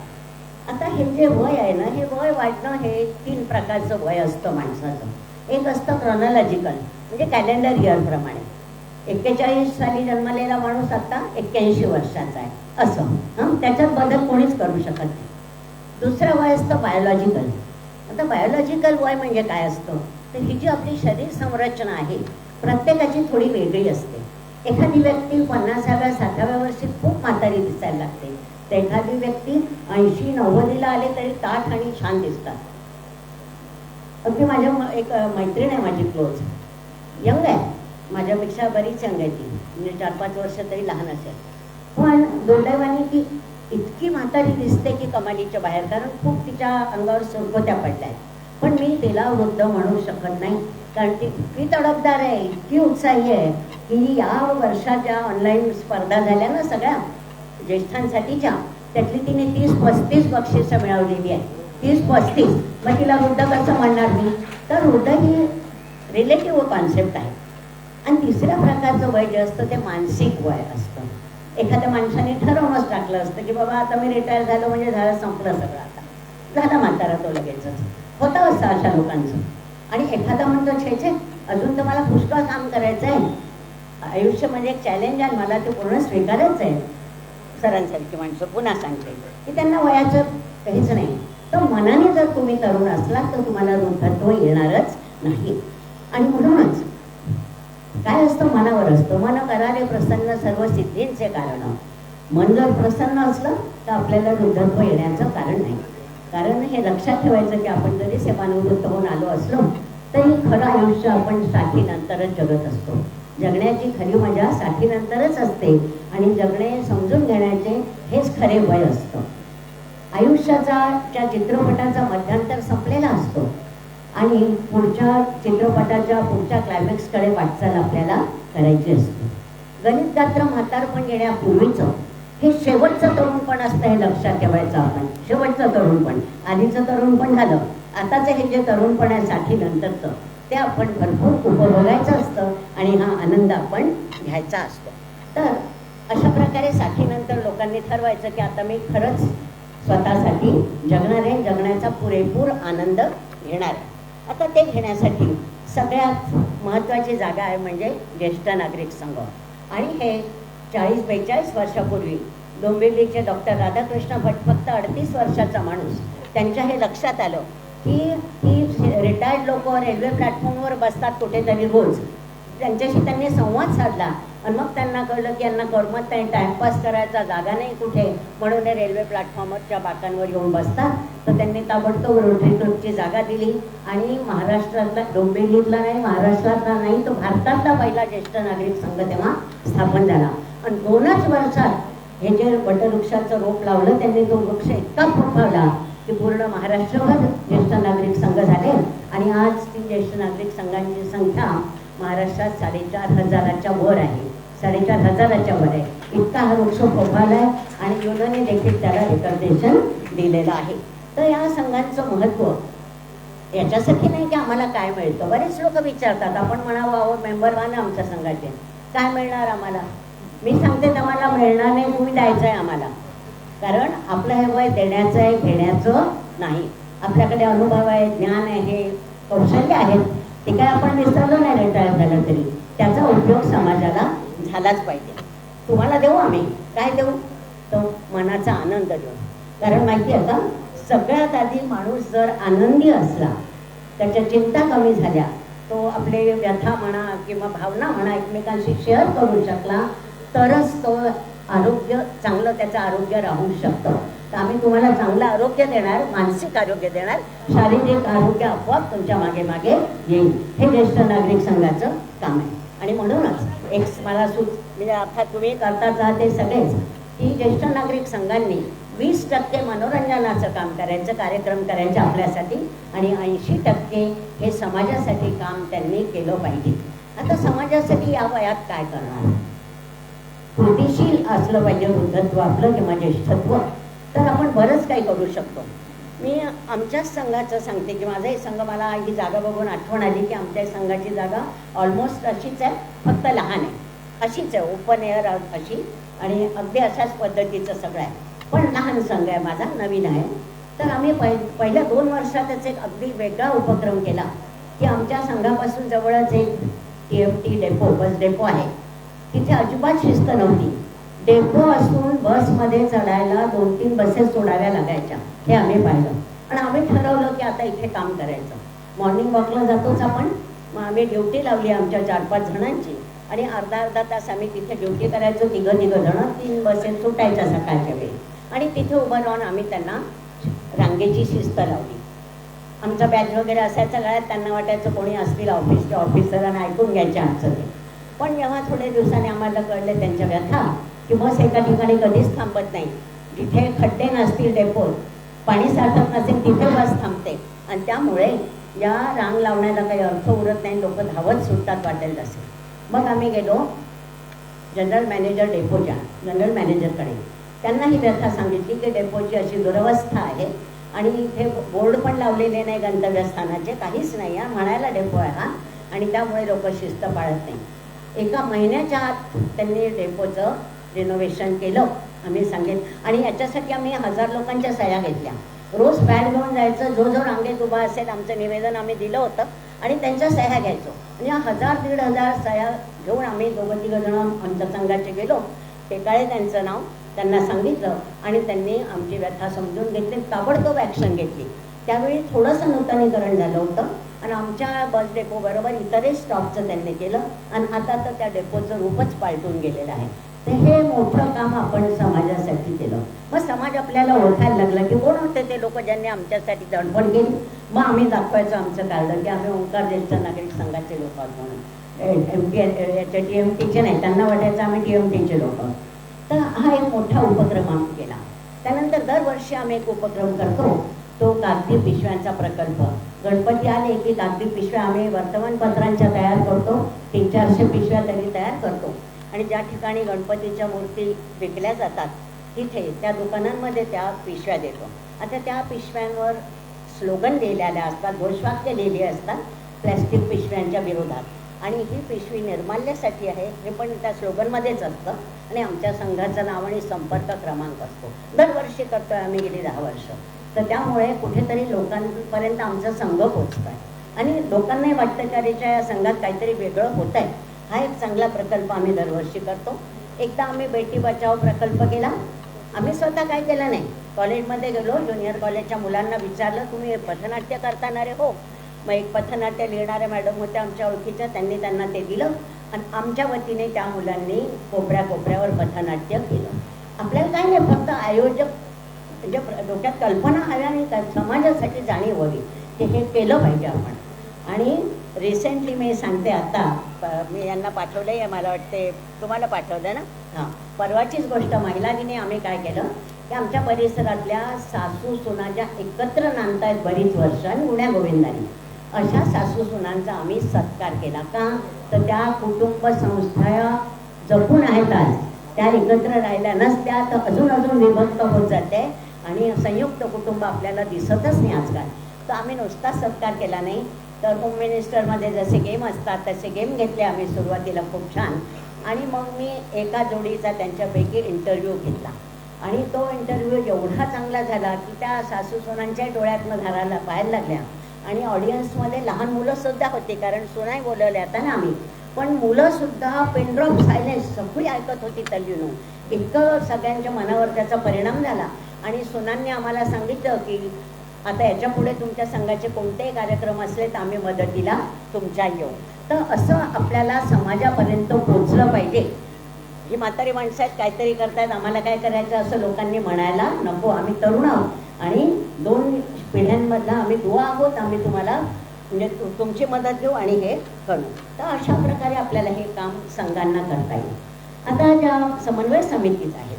आता हे जे वय आहे ना, हे वय वाढणं हे 3 प्रकारचं वय असतं माणसाचं. एक असतं क्रॉनॉलॉजिकल, म्हणजे कॅलेंडर इयरप्रमाणे. 41 साली जन्मलेला माणूस आता 81 वर्षाचा आहे असं. त्याच्यात बदल कोणीच करू शकत नाही. दुसरं वय असतं बायोलॉजिकल. आता बायोलॉजिकल वय म्हणजे काय असतं, तर ही जी आपली शरीर संरचना आहे प्रत्येकाची थोडी वेगळी असते. एखादी व्यक्ती 50व्या 60व्या वर्षी खूप म्हातारी दिसायला लागते, तर एखादी व्यक्ती 80-90ला आले तरी ताठ आणि छान दिसतात. अगदी माझ्या एक मैत्रीण आहे माझी क्लोज, यंग आहे, माझ्यापेक्षा बरीच यंग आहे ती, म्हणजे 4-5 वर्ष तरी लहान असेल. पण दुर्दैवाने ती इतकी म्हातारी दिसते की कमालीच्या बाहेर, कारण खूप तिच्या अंगावर सुरकुत्या पडल्या आहेत. पण मी तिला वृद्ध म्हणू शकत नाही, कारण ती इतकी तडफदार आहे, इतकी उत्साही आहे की या वर्षाच्या ऑनलाईन स्पर्धा झाल्या ना सगळ्या ज्येष्ठांसाठीच्या, त्यातली तिने 30-35 बक्षिसं मिळवलेली आहे. 30-35. मग तिला वृद्ध कसं म्हणणार मी? तर वृद्ध ही रिलेटिव्ह कॉन्सेप्ट आहे. आणि तिसऱ्या प्रकारचं वय जे असतं ते मानसिक वय असतं. एखाद्या माणसाने ठरवूनच टाकलं असतं की बाबा आता मी रिटायर झालो म्हणजे झालं, संपलं सगळं, आता झाला म्हातारा तो लगेचच. होतं असतं अशा लोकांचं. आणि एखादा म्हणतो छे छे अजून तर मला पुष्कळ काम करायचं आहे, आयुष्य म्हणजे एक चॅलेंज आहे, मला ते पूर्ण स्वीकारायचं आहे. सरांसारखी माणसं पुन्हा सांगते की त्यांना वयाचं काहीच नाही. तर मनाने जर तुम्ही तरुण असलात तर तुम्हाला वृद्धत्व येणारच नाही. आणि म्हणूनच काय असतं, मनावर असतं. मन करारे प्रसन्न सर्व सिद्धींचे कारण. मन जर प्रसन्न असलं तर आपल्याला वृद्धत्व येण्याचं कारण नाही. कारण हे लक्षात ठेवायचं की आपण जरी सेवानिवृत्त होऊन आलो असलो तरी खरं आयुष्य आपण 60 नंतरच जगत असतो. जगण्याची खरी मजा 60 नंतरच असते आणि जगणे समजून घेण्याचे हेच खरे वय असतं. आयुष्याच्या चित्रपटाचा मध्यांतर संपलेला असतो आणि पुढच्या चित्रपटाच्या पुढच्या क्लायमॅक्सकडे वाटचाल आपल्याला करायची असते. गणित गात्र म्हातारपण येण्यापूर्वीचं हे शेवटचं तरुणपण असतं, हे लक्षात ठेवायचं आपण. शेवटचं तरुणपण, आधीचं तरुणपण झालं, आताचं हे जे तरुणपण आहे 60 नंतरचं ते आपण भरपूर उपभोगायचं असतं आणि हा आनंद आपण घ्यायचा असतो. तर अशा प्रकारे 60 नंतर लोकांनी ठरवायचं की आता मी खरंच स्वतःसाठी जगणार आहे, जगण्याचा पुरेपूर आनंद घेणार आहे. आता ते घेण्यासाठी सगळ्यात महत्त्वाची जागा आहे म्हणजे ज्येष्ठ नागरिक संघ. आणि हे 40-42 वर्षापूर्वी डोंबिवलीचे डॉक्टर राधाकृष्ण भट, फक्त 38 वर्षाचा माणूस, त्यांच्या हे लक्षात आलं की रिटायर्ड लोक रेल्वे प्लॅटफॉर्मवर बसतात कुठेतरी रोज, त्यांच्याशी त्यांनी संवाद साधला आणि मग त्यांना कळलं की यांना करमत नाही, टाइमपास करायचा जागा नाही कुठे, म्हणून हे रेल्वे प्लॅटफॉर्मवरच्या बाकांवर येऊन बसतात. तर त्यांनी ताबडतोब रोटरी क्लबची जागा दिली आणि महाराष्ट्रातला, डोंबिवलीतला नाही, महाराष्ट्रातला नाही, तो भारतातला पहिला ज्येष्ठ नागरिक संघ तेव्हा स्थापन झाला. आणि 2च वर्षात हे जे वटवृक्षाचं रोप लावलं त्यांनी, तो वृक्ष इतका फोफावला की पूर्ण महाराष्ट्रभर ज्येष्ठ नागरिक संघ झाले. आणि आज ती ज्येष्ठ नागरिक संघांची संख्या महाराष्ट्रात 4,500च्या वर आहे, 4,500च्या वर आहे. इतका हा वृक्ष फोफावला आहे आणि युनोने देखील त्याला रिकॉर्डेशन दिलेलं आहे. तर या संघांचं महत्त्व याच्यासाठी नाही की आम्हाला काय मिळतं. बरेच लोक विचारतात, आपण म्हणावं अहो मेंबर व्हा ना आमच्या संघाचे, काय मिळणार आम्हाला? मी सांगते तुम्हाला मिळणार नाही, तुम्ही द्यायचं आहे आम्हाला. कारण आपलं हे वय देण्याचं आहे, घेण्याचं नाही. आपल्याकडे अनुभव आहे, ज्ञान आहे, कौशल्य आहेत, ते काय आपण विसरलो नाही रिटायर झालं तरी. त्याचा उपयोग समाजाला झालाच पाहिजे. तुम्हाला देऊ आम्ही, काय देऊ? तो मनाचा आनंद देऊ. कारण माहिती आहे का, सगळ्यात आधी माणूस जर आनंदी असला, त्याच्या चिंता कमी झाल्या, तो आपले व्यथा म्हणा किंवा भावना म्हणा एकमेकांशी शेअर करू शकला, तरच तो आरोग्य चांगलं, त्याचं आरोग्य राहू शकतं. तर आम्ही तुम्हाला चांगलं आरोग्य देणार, मानसिक आरोग्य देणार, शारीरिक आरोग्य आपोआप तुमच्या मागे मागे येईल. हे ज्येष्ठ नागरिक संघाचं काम आहे. आणि म्हणूनच एक मला म्हणजे अर्थात तुम्ही करताच आहात ते सगळेच, की ज्येष्ठ नागरिक संघांनी 20% मनोरंजनाचं काम करायचं, कार्यक्रम करायचे आपल्यासाठी, आणि 80% हे समाजासाठी काम त्यांनी केलं पाहिजे. आता समाजासाठी या वयात काय करणार? कृतिशील असलं पाहिजे वृद्धत्व आपलं किंवा ज्येष्ठत्व. तर आपण बरंच काही करू शकतो. मी आमच्याच संघाचं सांगते की माझा हे संघ, मला ही जागा बघून आठवण आली की आमच्या संघाची जागा ऑलमोस्ट अशीच आहे, फक्त लहान आहे, अशीच आहे, ओपन एअर अशी, आणि अगदी अशाच पद्धतीचं सगळं आहे. पण लहान संघ आहे माझा, नवीन आहे. तर आम्ही पहिल्या 2 वर्षातच एक अगदी वेगळा उपक्रम केला की आमच्या संघापासून जवळच एक TFT डेपो, बस डेपो आहे, तिथे अजिबात शिस्त नव्हती. डेपो असून बसमध्ये चढायला 2-3 बसेस सोडाव्या लागायच्या, हे आम्ही पाहिलं. आणि आम्ही ठरवलं की आता इथे काम करायचं. मॉर्निंग वॉकला जातोच आपण, मग आम्ही ड्युटी लावली आमच्या 4-5 जणांची आणि अर्धा तास आम्ही तिथे ड्युटी करायचो, तिघं जण. 3 बसेस सुटायच्या सकाळच्या वेळी आणि तिथे उभं राहून आम्ही त्यांना रांगेची शिस्त लावली. आमचा बॅच वगैरे असायचा गळ्यात, त्यांना वाटायचं कोणी असतील ऑफिसचे ऑफिसर आणि ऐकून घ्यायच्या आमचं ते. पण जेव्हा थोड्या दिवसांनी आम्हाला कळले त्यांच्या व्यथा की बस एका ठिकाणी कधीच थांबत नाही, जिथे खड्डे नसतील डेपोत, पाणी साठत नसेल तिथे बस थांबते आणि त्यामुळे या रांग लावण्याला काही अर्थ उरत नाही, लोक धावत सुटतात वाटेल तसे. मग आम्ही गेलो जनरल मॅनेजर डेपोच्या जनरल मॅनेजरकडे. त्यांना ही व्यथा सांगितली की डेपोची अशी दुरवस्था आहे आणि इथे बोर्ड पण लावलेले नाही गंतव्यस्थानाचे, काहीच नाही आहे, म्हणायला डेपो आहे हा, आणि त्यामुळे लोक शिस्त पाळत नाही. 1 महिन्याच्या आत त्यांनी डेपोचं रिनोव्हेशन केलं आम्ही सांगेन. आणि याच्यासाठी आम्ही 1000 लोकांच्या सह्या घेतल्या. रोज पॅड घेऊन जायचं, जो रांगेत उभा असेल आमचं निवेदन आम्ही दिलं होतं आणि त्यांच्या सह्या घ्यायचो. आणि 1000-1500 सह्या घेऊन आम्ही 2-3 जण आमच्या संघाचे गेलो. टेकाळे त्यांचं नाव, त्यांना सांगितलं आणि त्यांनी आमची व्यथा समजून घेतली, ताबडतोब ॲक्शन घेतली. त्यावेळी थोडंसं नूतनीकरण झालं होतं आणि आमच्या बस डेपो बरोबर इतरही स्टॉपचं त्यांनी केलं आणि आता तर त्या डेपोचं रूपच पालटून गेलेलं आहे. तर हे मोठं काम आपण समाजासाठी केलं. मग समाज आपल्याला ओळखायला लागला की कोण होते ते लोक ज्यांनी आमच्यासाठी दडपण केली. मग आम्ही दाखवायचं आमचं कार्ड की आम्ही ओंकार ज्येष्ठ नागरिक संघाचे लोक आहोत म्हणून. TMTचे नाही, त्यांना वाटायचं आम्ही TMTचे लोक. तर हा एक मोठा उपक्रम आम्ही केला. त्यानंतर दरवर्षी आम्ही एक उपक्रम करतो, तो कागदी पिशव्यांचा प्रकल्प. गणपती आले की कागदी पिशव्या आम्ही वर्तमानपत्रांच्या तयार करतो, 300-400 पिशव्या तरी तयार करतो आणि ज्या ठिकाणी गणपतीच्या मूर्ती विकल्या जातात तिथे त्या दुकानांमध्ये त्या पिशव्या देतो. आता त्या पिशव्यांवर स्लोगन लिहिलेल्या असतात, घोषवाक्य लिहिली असतात प्लॅस्टिक पिशव्यांच्या विरोधात. आणि ही पिशवी निर्माल्यासाठी आहे हे पण त्या स्लोगनमध्येच असतं आणि आमच्या संघाचं नाव आणि संपर्क क्रमांक असतो. दरवर्षी करतोय आम्ही गेली 10 वर्ष. तर त्यामुळे कुठेतरी लोकांपर्यंत आमचा संघ पोचतोय आणि लोकांनाही वाटतं की अरेच्या या संघात काहीतरी वेगळं होत आहे. हा एक चांगला प्रकल्प आम्ही दरवर्षी करतो. एकदा आम्ही बेटी बचाव प्रकल्प केला. आम्ही स्वतः काय केलं नाही, कॉलेजमध्ये गेलो, ज्युनियर कॉलेजच्या मुलांना विचारलं तुम्ही पथनाट्य करताना रे? हो. मग एक पथनाट्य लिहिणाऱ्या मॅडम होत्या आमच्या ओळखीच्या, त्यांनी त्यांना ते दिलं आणि आमच्या वतीने त्या मुलांनी कोपऱ्यावर पथनाट्य केलं. आपल्याला काय नाही, फक्त आयोजक म्हणजे डोक्यात कल्पना हव्या आणि समाजासाठी जाणीव हवी की हे केलं पाहिजे आपण. आणि रिसेंटली मी सांगते, आता मी यांना पाठवलं आहे, मला वाटते तुम्हाला पाठवलं ना, हां, परवाचीच गोष्ट. महिला दिनी आम्ही काय केलं की आमच्या परिसरातल्या सासू सुना ज्या एकत्र नांदतायत बरीच वर्ष आणि गुण्या गोविंदाने, अशा सासू सुनांचा आम्ही सत्कार केला. का तर त्या कुटुंब संस्था जपून आहेत आज, त्या एकत्र राहिल्या नसत्या तर अजून विभक्त होत जाते आणि संयुक्त कुटुंब आपल्याला दिसतच नाही आजकाल. तर आम्ही नुसता सत्कार केला नाही, तर होम मिनिस्टरमध्ये जसे गेम असतात तसे गेम घेतले आम्ही सुरुवातीला खूप छान. आणि मग मी एका जोडीचा त्यांच्यापैकी इंटरव्ह्यू घेतला आणि तो इंटरव्ह्यू एवढा चांगला झाला की त्या सासू सोनांच्या डोळ्यातनं धाराला पाहायला लागल्या. आणि ऑडियन्समध्ये लहान मुलंसुद्धा होती, कारण सुनाई बोलवल्या आता ना आम्ही, पण मुलंसुद्धा पेनड्रॉप सायलेन्स सगळी ऐकत होती तल्लीनं. इतकं सगळ्यांच्या मनावर त्याचा परिणाम झाला. आणि सुनांनी आम्हाला सांगितलं की आता याच्या पुढे तुमच्या संघाचे कोणतेही कार्यक्रम असले तर आम्ही मदतीला तुमच्या येऊ. तर असं आपल्याला समाजापर्यंत पोचलं पाहिजे. ही म्हातारी माणसं आहेत, काहीतरी करतायत, आम्हाला काय करायचं असं लोकांनी म्हणायला नको. आम्ही तरुण आहोत आणि 2 पिढ्यांमधला आम्ही दुवा आहोत. आम्ही तुम्हाला म्हणजे तुमची मदत घेऊ आणि हे करू. तर अशा प्रकारे आपल्याला हे काम संघांना करता येईल. आता ज्या समन्वय समितीच आहेत,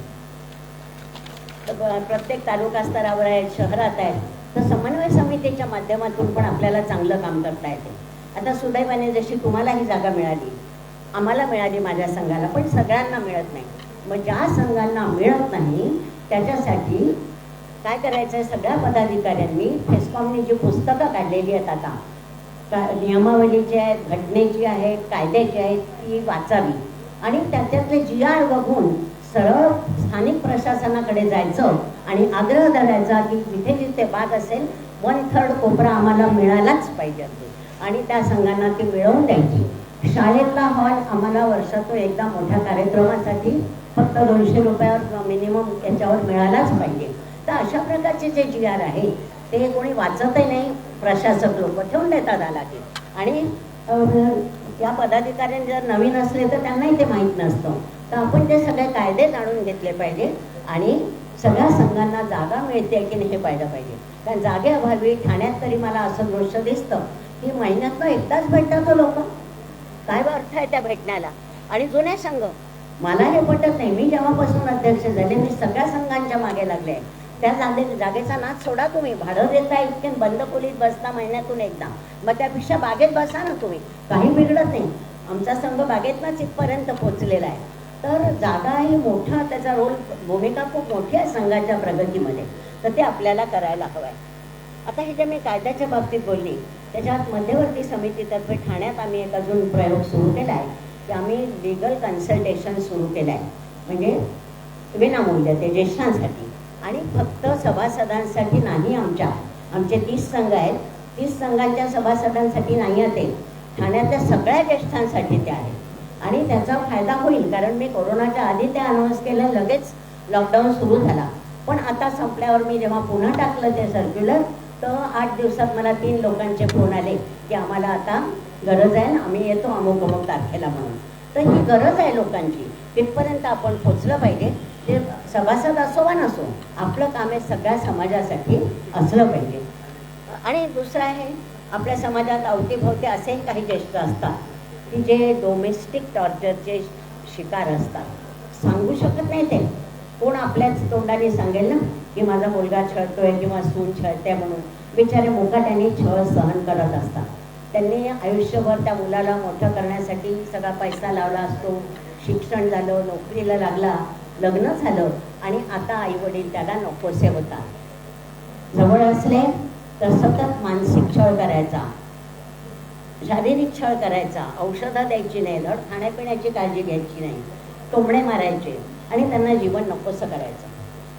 तर प्रत्येक तालुका स्तरावर आहेत, शहरात आहेत, तर समन्वय समितीच्या माध्यमातून पण आपल्याला चांगलं काम करता येते. आता सुदैवाने जशी तुम्हाला ही जागा मिळाली, आम्हाला मिळाली माझ्या संघाला, पण सगळ्यांना मिळत नाही. मग ज्या संघांना मिळत नाही त्याच्यासाठी काय करायचं आहे, सगळ्या पदाधिकाऱ्यांनी फेस्कॉमनी जी पुस्तकं काढलेली आहेत आता, नियमावलीची आहेत, घटनेची आहेत, कायद्याची आहेत, ती वाचावी आणि त्याच्यातले GR बघून सरळ स्थानिक प्रशासनाकडे जायचं आणि आग्रह धरायचा की जिथे जिथे बाग असेल 1/3 कोपरा आम्हाला मिळालाच पाहिजे आणि त्या संघांना ती मिळवून द्यायची. शाळेतला हॉल आम्हाला वर्षातून एकदा मोठ्या कार्यक्रमासाठी फक्त 200 रुपयावर मिनिमम याच्यावर मिळालाच पाहिजे. तर अशा प्रकारचे जे जी आर आहे ते कोणी वाचतही नाही, प्रशासक लोक ठेवून देतात आला की. आणि या पदाधिकाऱ्यांनी जर नवीन असले तर त्यांनाही ते माहीत नसतं. तर आपण ते सगळे कायदे जाणून घेतले पाहिजे आणि सगळ्या संघांना जागा मिळते की नाही हे पाहिलं पाहिजे. कारण जागेअभावी ठाण्यात तरी मला असं दृश्य दिसतं की महिन्यातनं एकदाच भेटतात लोक. काय अर्थ आहे त्या भेटण्याला? आणि जुने संघ, मला हे पटत नाही. मी जेव्हापासून अध्यक्ष झाले मी सगळ्या संघांच्या मागे लागले आहे. त्या जागेचा नाच सोडा तुम्ही. भाडं देता इतके बंद खोलीत बसता महिन्यातून एकदा, मग त्यापेक्षा बागेत बसा ना तुम्ही, काही बिघडत नाही. आमचा संघ बागेतनंच इथपर्यंत पोचलेला आहे. तर जागा ही मोठा त्याचा रोल, भूमिका खूप मोठी आहे संघाच्या प्रगतीमध्ये. तर ते आपल्याला करायला हवं आहे. आता हे जे मी कायद्याच्या बाबतीत बोलली त्याच्यात मध्यवर्ती समितीतर्फे ठाण्यात आम्ही एक अजून प्रयोग सुरू केला आहे की आम्ही लिगल कन्सल्टेशन सुरू केलं आहे. म्हणजे विनामूल्य ते ज्येष्ठांसाठी आणि फक्त सभासदांसाठी नाही. आमचे 30 संघ आहेत. 30 संघांच्या सभासदांसाठी नाही आहे ते, ठाण्यातल्या सगळ्या ज्येष्ठांसाठी ते आहे. आणि त्याचा फायदा होईल कारण मी कोरोनाच्या आधी ते अनाऊन्स केलं, लगेच लॉकडाऊन सुरू झाला. पण आता संपल्यावर मी जेव्हा पुन्हा टाकलं ते सर्क्युलर तर 8 दिवसात मला 3 लोकांचे फोन आले की आम्हाला आता गरज आहे ना, आम्ही येतो अमुक तारखेला म्हणून. तर ही गरज आहे लोकांची. तिथपर्यंत आपण पोचलं पाहिजे. ते सभासद असो वा नसो, आपलं काम हे सगळ्या समाजासाठी असलं पाहिजे. आणि दुसरं आहे, आपल्या समाजात अवतीभोवती असेही काही ज्येष्ठ असतात की जे डोमेस्टिक टॉर्चरचे शिकार असतात. सांगू शकत नाही ते, कोण आपल्याच तोंडाने सांगेल ना की माझा मुलगा छळतोय किंवा सून छळते म्हणून. बिचारे मुकाट्याने छळ सहन करत असतात. त्यांनी आयुष्यभर त्या मुलाला मोठं करण्यासाठी सगळा पैसा लावला असतो. शिक्षण झालं, नोकरीला लागला, लग्न झालं आणि आता आईवडील त्याला नकोसे होतात. जवळ असले तर सतत मानसिक छळ करायचा, शारीरिक छळ करायचा, औषधं द्यायची नाही, धड खाण्यापिण्याची काळजी घ्यायची नाही, टोमणे मारायचे आणि त्यांना जीवन नकोसं करायचं.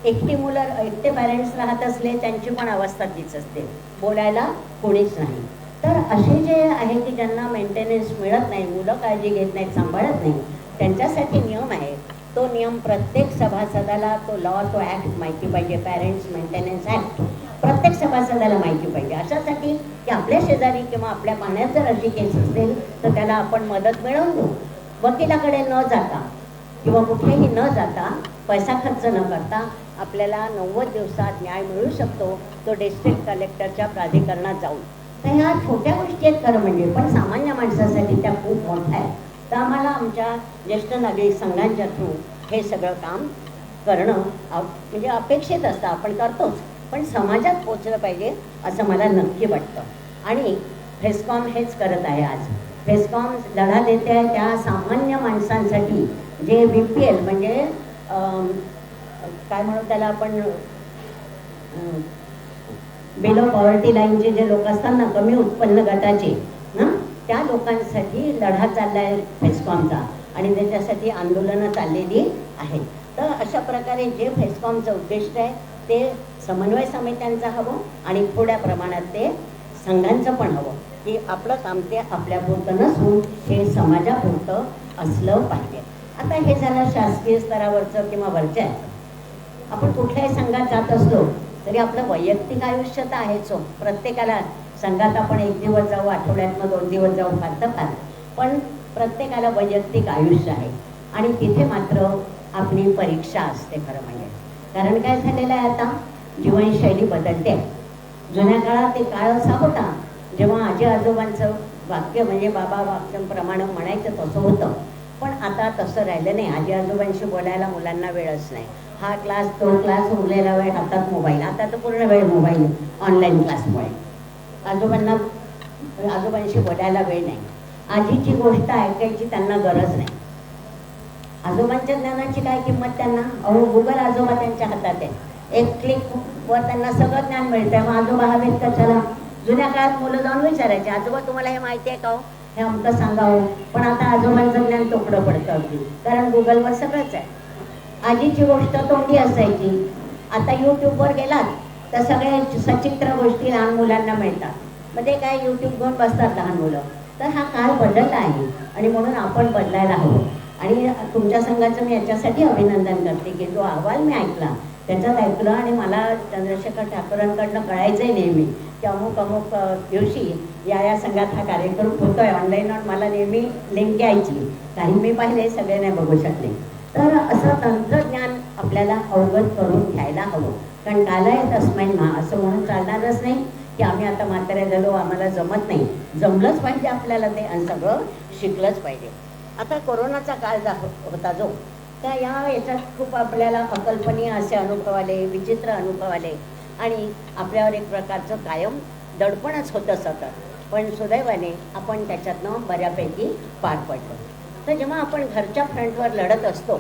एकटे पॅरेंट्स राहत असले त्यांची पण अवस्था तीच असते, बोलायला कोणीच नाही. तर असे जे आहे की ज्यांना मेंटेनन्स मिळत नाही, मुलं काळजी घेत नाहीत, सांभाळत नाही, त्यांच्यासाठी नियम आहे. तो नियम प्रत्येक सभासदाला, तो लॉ, तो ॲक्ट माहिती पाहिजे. पॅरेंट्स मेंटेनन्स ॲक्ट प्रत्येक सभासदाला माहिती पाहिजे. अशासाठी की आपल्या शेजारी किंवा आपल्या पाण्यात जर अशी केस असेल तर त्याला आपण मदत मिळवून देऊ. वकिलाकडे न जाता किंवा कुठेही न जाता, पैसा खर्च न करता आपल्याला 90 दिवसात न्याय मिळू शकतो, तो डिस्ट्रिक्ट कलेक्टरच्या प्राधिकरणात जाऊन. तर ह्या छोट्या गोष्टी आहेत खरं म्हणजे, पण सामान्य माणसासाठी त्या खूप मोठ्या आहेत. तर आम्हाला आमच्या ज्येष्ठ नागरिक संघांच्या थ्रू हे सगळं काम करणं म्हणजे अपेक्षित असतं. आपण करतोच, पण समाजात पोचलं पाहिजे असं मला नक्की वाटतं. आणि फेस्कॉम हेच करत आहे. आज फेस्कॉम लढा देते आहे त्या सामान्य माणसांसाठी जे BPL म्हणजे काय म्हणू त्याला आपण, बिलो पॉवर्टी लाईनचे जे लोक असतात ना, कमी उत्पन्न गटाचे ना, त्या लोकांसाठी लढा चालला आहे फेस्कॉमचा आणि त्याच्यासाठी आंदोलनं चाललेली आहेत. तर अशा प्रकारे जे फेस्कॉमचं उद्दिष्ट आहे ते समन्वय समित्यांचं हवं आणि थोड्या प्रमाणात ते संघांचं पण हवं की आपलं काम ते आपल्यापुरतं नसून हे समाजापुरतं असलं पाहिजे. आता हे झालं शासकीय स्तरावरचं किंवा वरच्याचं. आपण कुठल्याही संघात जात असलो तरी आपलं वैयक्तिक आयुष्य तर आहेच. प्रत्येकाला संघात आपण 1 दिवस जाऊ, आठवड्यातनं 2 दिवस जाऊ, फार तर फार, पण प्रत्येकाला वैयक्तिक आयुष्य आहे. आणि तिथे मात्र आपली परीक्षा असते खरं म्हणजे. कारण काय झालेलं आहे, आता जीवनशैली बदलते. जुन्या काळात ते काळ असा होता जेव्हा आजी आजोबांचं वाक्य म्हणजे बाबा वाक्यांप्रमाणे म्हणायचं तसं होतं. पण आता तसं राहिलं नाही. आजी आजोबांशी बोलायला मुलांना वेळच नाही. हा क्लास तो क्लास, उरलेला वेळ हातात मोबाईल. आता तर पूर्ण वेळ मोबाईल ऑनलाईन क्लासमुळे. आजोबांशी बोलायला वेळ नाही. आजीची गोष्ट ऐकायची त्यांना गरज नाही. आजोबांच्या ज्ञानाची काय किंमत त्यांना? अहो गुगल आजोबा त्यांच्या हातात आहे. एक क्लिकवर त्यांना सगळं ज्ञान मिळतंय. मग आजोबा हवेत कशाला? जुन्या काळात मुलं जाऊन विचारायचे, आजोबा तुम्हाला हे माहिती आहे का हो, हे आमचं सांगावं. पण आता आजोबांचं ज्ञान तोकडं पडतं अगदी, कारण गुगलवर सगळंच आहे. आजीची गोष्ट तोंडी असायची. आता यूट्यूबवर गेलात तर सगळे सचित्र गोष्टी लहान मुलांना मिळतात. मग ते काय यूट्यूब घेऊन बसतात लहान मुलं. तर हा काळ बदलला आहे. आणि म्हणून आपण बदलायला हवं. आणि तुमच्या संघाचं मी याच्यासाठी अभिनंदन करते की जो अहवाल मी ऐकला त्याच्यात ऐकलं आणि मला चंद्रशेखर ठाकूरांकडनं कळायचंय नेहमी की अमुक अमुक दिवशी या संघात हा कार्यक्रम होतोय. ऑनलाईनवर मला नेहमी लिंक यायची, काही मी पाहिले, सगळे नाही बघू शकले. तर असं तंत्रज्ञान आपल्याला अवगत करून घ्यायला हवं. कारण कालाय तस्मै नमः असं म्हणून चालणारच नाही की आम्ही आता म्हातारे झालो, आम्हाला जमत नाही. जमलंच पाहिजे आपल्याला ते, आणि सगळं शिकलंच पाहिजे. आता कोरोनाचा काळ होता जो, त्या याच्यात खूप आपल्याला अकल्पनीय असे अनुभव आले, विचित्र अनुभव आले आणि आपल्यावर एक प्रकारचं कायम दडपणच होतं सतत. पण सुदैवाने आपण त्याच्यातनं बऱ्यापैकी पार पडलो. तर जेव्हा आपण घरच्या फ्रंटवर लढत असतो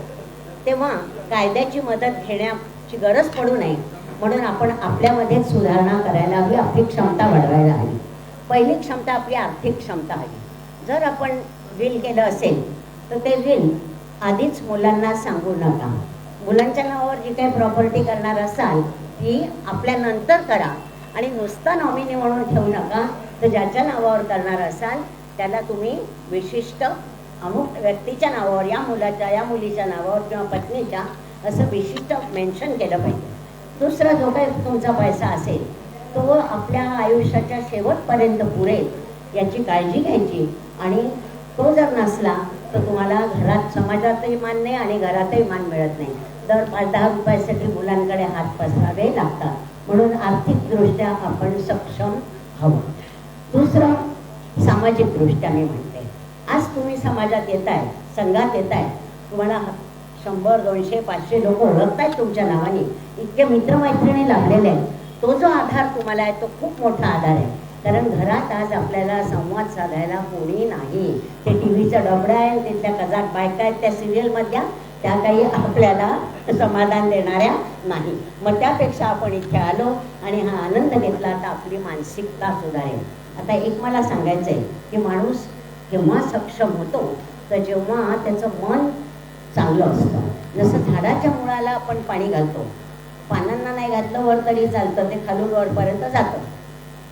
तेव्हा कायद्याची मदत घेण्याची गरज पडू नये म्हणून आपण आपल्यामध्येच सुधारणा करायला हवी, आपली क्षमता वाढवायला हवी. पहिली क्षमता आपली आर्थिक क्षमता हवी. जर आपण विल केलं असेल तर ते विल आधीच मुलांना सांगू नका. मुलांच्या नावावर जी काही प्रॉपर्टी करणार असाल ती आपल्या नंतर करा आणि नुसता नॉमिनी म्हणून ठेवू नका. तर ज्याच्या नावावर करणार असाल त्याला तुम्ही विशिष्ट अमुक व्यक्तीच्या नावावर, या मुलाच्या, या मुलीच्या नावावर किंवा पत्नीच्या असं विशिष्ट मेन्शन केलं पाहिजे. दुसरा जो काही तुमचा पैसा असेल तो आपल्या आयुष्याच्या शेवटपर्यंत पुरेल याची काळजी घ्यायची. आणि तो जर नसला तर तुम्हाला घरात, समाजातही मान नाही आणि घरातही मान मिळत नाही. दर 5-10 रुपयासाठी मुलांकडे हात पसरावे लागतात. म्हणून आर्थिकदृष्ट्या आपण सक्षम हवं. दुसरं सामाजिकदृष्ट्या मी म्हणते, आज तुम्ही समाजात येताय, संघात येताय, तुम्हाला 100, 200, 500 लोक ओळखतायत तुमच्या नावाने, इतके मित्रमैत्रिणी लाभलेले आहेत. तो जो आधार तुम्हाला आहे तो खूप मोठा आधार आहे. कारण घरात आज आपल्याला संवाद साधायला कोणी नाही. ते टीव्हीचं डबडं आहे, तिथल्या कजाक बायका आहेत त्या सिरियलमधल्या, त्या काही आपल्याला समाधान देणाऱ्या नाही. मग त्यापेक्षा आपण इथे आलो आणि हा आनंद घेतला तर आपली मानसिकता सुधारेल. आता एक मला सांगायचं आहे की माणूस केव्हा सक्षम होतो तर जेव्हा त्याचं मन चांगलं असतं. जसं झाडाच्या मुळाला आपण पाणी घालतो, पानांना नाही घातलं वर तरी चालतं, ते खालून वरपर्यंत जातं.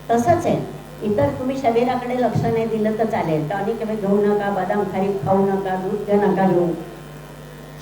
तसंच आहे, इतर तुम्ही शरीराकडे लक्ष नाही दिलं तर चालेल. टॉनिक घेऊ नका, बदाम खारी खाऊ नका, दूध नका घेऊ,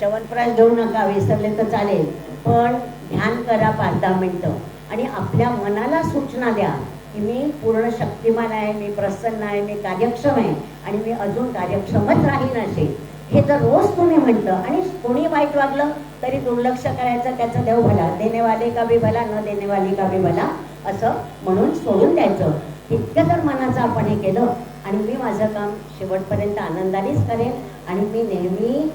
च्यवनप्राश घेऊ नका, विसरले तर चालेल. पण ध्यान करा 5-10 मिनटं आणि आपल्या मनाला सूचना द्या की मी पूर्ण शक्तिमान आहे, मी प्रसन्न आहे, मी कार्यक्षम आहे आणि मी अजून कार्यक्षमच राहीन असे. हे जर रोज तुम्ही म्हटलं आणि कोणी वाईट वागलं तरी दुर्लक्ष करायचं, त्याचं देव भला, देनेवाले का भी भला, न देनेवाली का भी भला असं म्हणून सोडून द्यायचं. इतकं जर मनाचं आपण हे केलं आणि मी माझं काम शेवटपर्यंत आनंदानेच करेन आणि मी नेहमी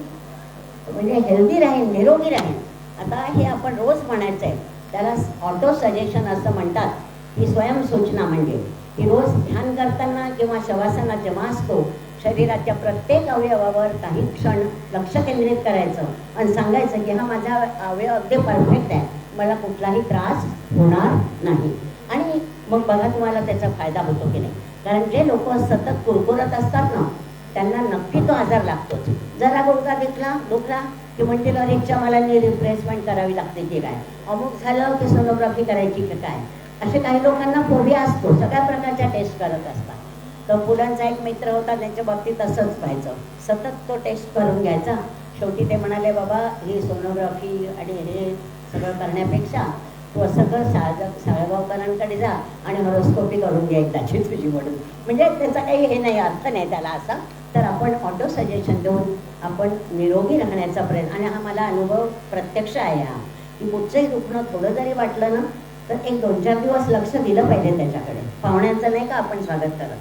म्हणजे हेल्दी राहीन, निरोगी राहीन. आता हे आपण रोज म्हणायचं आहे, त्याला ऑटो सजेशन असं म्हणतात. ही स्वयंसूचना म्हणजे की रोज ध्यान करताना किंवा शवासनात जेव्हा असतो शरीराच्या प्रत्येक अवयवावर काही क्षण लक्ष केंद्रित करायचं आणि सांगायचं की हा माझा अवयव अगदी परफेक्ट आहे, मला कुठलाही त्रास होणार नाही. आणि मग बघा तुम्हाला त्याचा फायदा होतो की नाही. कारण जे लोक सतत कुरकुरत असतात ना त्यांना नक्की तो आजार लागतोच. जरा गुडघा दुखला की म्हणतील रिक्षा मला रिप्लेसमेंट करावी लागते की काय, अमुक झालं की सोनोग्राफी करायची की काय. असे काही लोकांना फोबिया असतो, सगळ्या प्रकारच्या टेस्ट करत असतात. तर पुढांचा एक मित्र होता, त्यांच्या बाबतीत असंच व्हायचं, सतत तो टेस्ट करून घ्यायचा. शेवटी ते म्हणाले बाबा ही सोनोग्राफी आणि हे सगळं करण्यापेक्षा तू असं कर, साळगावकरांकडे जा आणि हॉरोस्कोपी करून घ्या एकदाची तुझी म्हणून. म्हणजे त्याचा काही हे नाही, अर्थ नाही त्याला असा. तर आपण ऑटो सजेशन देऊन आपण निरोगी राहण्याचा प्रयत्न, आणि हा मला अनुभव प्रत्यक्ष आहे हा, की कुठचंही दुखणं थोडं जरी वाटलं ना तर एक 2-4 दिवस लक्ष दिलं पाहिजे त्याच्याकडे. पाहुण्यांचं नाही का आपण स्वागत करत,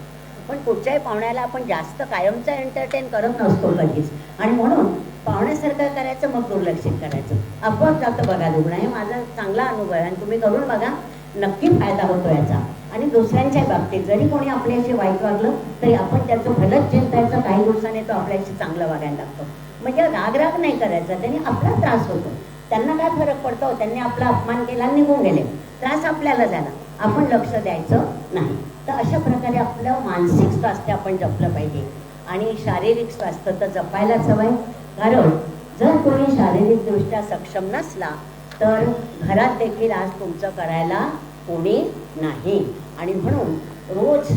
पण कुठच्याही पाहुण्याला आपण जास्त कायमचं एंटरटेन करत नसतो कधीच. आणि म्हणून पाहुण्यासारखं करायचं, मग दुर्लक्षित करायचं, आपोआप जातं बघा दुखणं. हे माझा चांगला अनुभव आहे आणि तुम्ही करून बघा, नक्की फायदा होतो याचा. आणि दुसऱ्यांच्या बाबतीत जरी कोणी आपल्याशी वाईट वागलं तरी आपण त्याचं भलंच चिंतायचं, काही दिवसाने तो आपल्याशी चांगलं वागायला लागतो. म्हणजे राग नाही करायचा, त्यांनी आपला त्रास होतो. त्यांना काय फरक पडतो, त्यांनी आपला अपमान केला निघून गेले, त्रास आपल्याला झाला, आपण लक्ष द्यायचं नाही. तर अशा प्रकारे आपलं मानसिक स्वास्थ्य आपण जपलं पाहिजे आणि शारीरिक स्वास्थ्य तर जपायलाच हवं. कारण जर कोणी शारीरिकदृष्ट्या सक्षम नसला तर घरात देखील आज तुमचं करायला कोणी नाही. आणि म्हणून रोज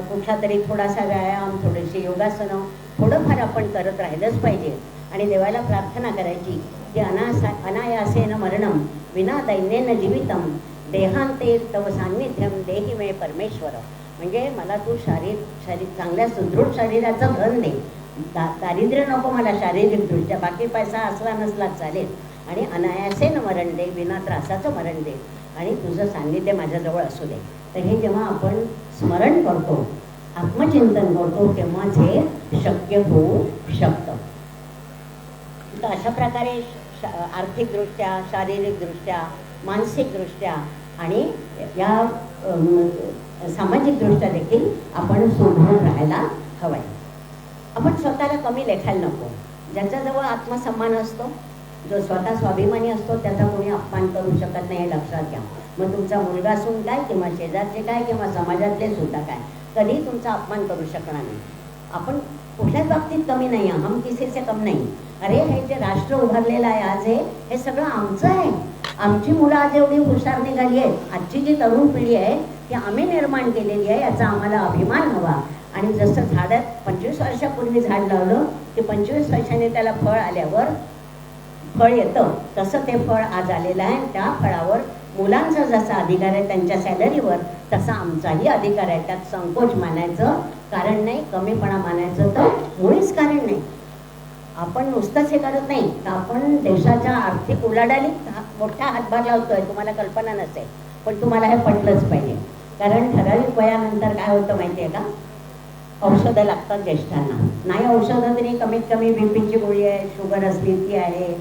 कुठला तरी थोडासा व्यायाम, थोडीशी योगासनं थोडंफार आपण करत राहिलंच पाहिजे आणि देवाला प्रार्थना करायची की अनायासेन मरणम विना दैन्येन जीवितम देहांते तव सान्निध्यम देही मे परमेश्वर. म्हणजे मला तू शरीर चांगल्या सुदृढ शरीराचं धन दे, दारिद्र्य नको मला शारीरिक दृष्ट्या, बाकी पैसा असला नसला चालेल, आणि अनायासेन मरण दे, विना त्रासाचं मरण दे, आणि तुझं सान्निध्य माझ्याजवळ असू दे. तर हे जेव्हा आपण स्मरण करतो, आत्मचिंतन करतो, तेव्हाच हे शक्य होऊ शकतं. तर अशा प्रकारे आर्थिकदृष्ट्या, शारीरिकदृष्ट्या, मानसिकदृष्ट्या आणि या सामाजिकदृष्ट्या देखील आपण सुदृढ राहायला हवं आहे. आपण स्वतःला कमी लेखायला नको. ज्याच्याजवळ आत्मसन्मान असतो, जो स्वतः स्वाभिमानी असतो, त्याचा कोणी अपमान करू शकत नाही, हे लक्षात घ्या. मग तुमचा मुलगा असून काय, किंवा शेजारचे काय, किंवा समाजातले सुद्धा काय, कधी तुमचा अपमान करू शकणार नाही. आपण कुठल्याच बाबतीत कमी नाही, हम किसी से कम नाही. अरे हे जे राष्ट्र उभारलेलं आहे आज, हे सगळं आमचं आहे. आमची मुलं आज एवढी हुशार निघाली आहेत, आजची जी तरुण पिढी आहे ती आम्ही निर्माण केलेली आहे, याचा आम्हाला अभिमान हवा. आणि जसं झाडात 25 वर्षापूर्वी झाड लावलं ते 25 वर्षांनी त्याला फळ आल्यावर फळ येतं, तसं ते फळ आज आलेलं आहे. त्या फळावर मुलांचा जसा अधिकार आहे त्यांच्या सॅलरीवर, तसा आमचाही अधिकार आहे. त्यात संकोच मानायचं कारण नाही, कमीपणा मानायचं तर मुळीच कारण नाही. आपण नुसतंच हे करत नाही, तर आपण देशाच्या आर्थिक उलाढालीत मोठा हातभार लावतोय, तुम्हाला कल्पना नसेल, पण तुम्हाला हे पटलंच पाहिजे. कारण ठराविक वयानंतर काय होतं माहिती आहे का, औषधं लागतात ज्येष्ठांना. नाही औषधं तरी कमीत कमी बीपीची गोळी आहे, शुगर असली ती आहे,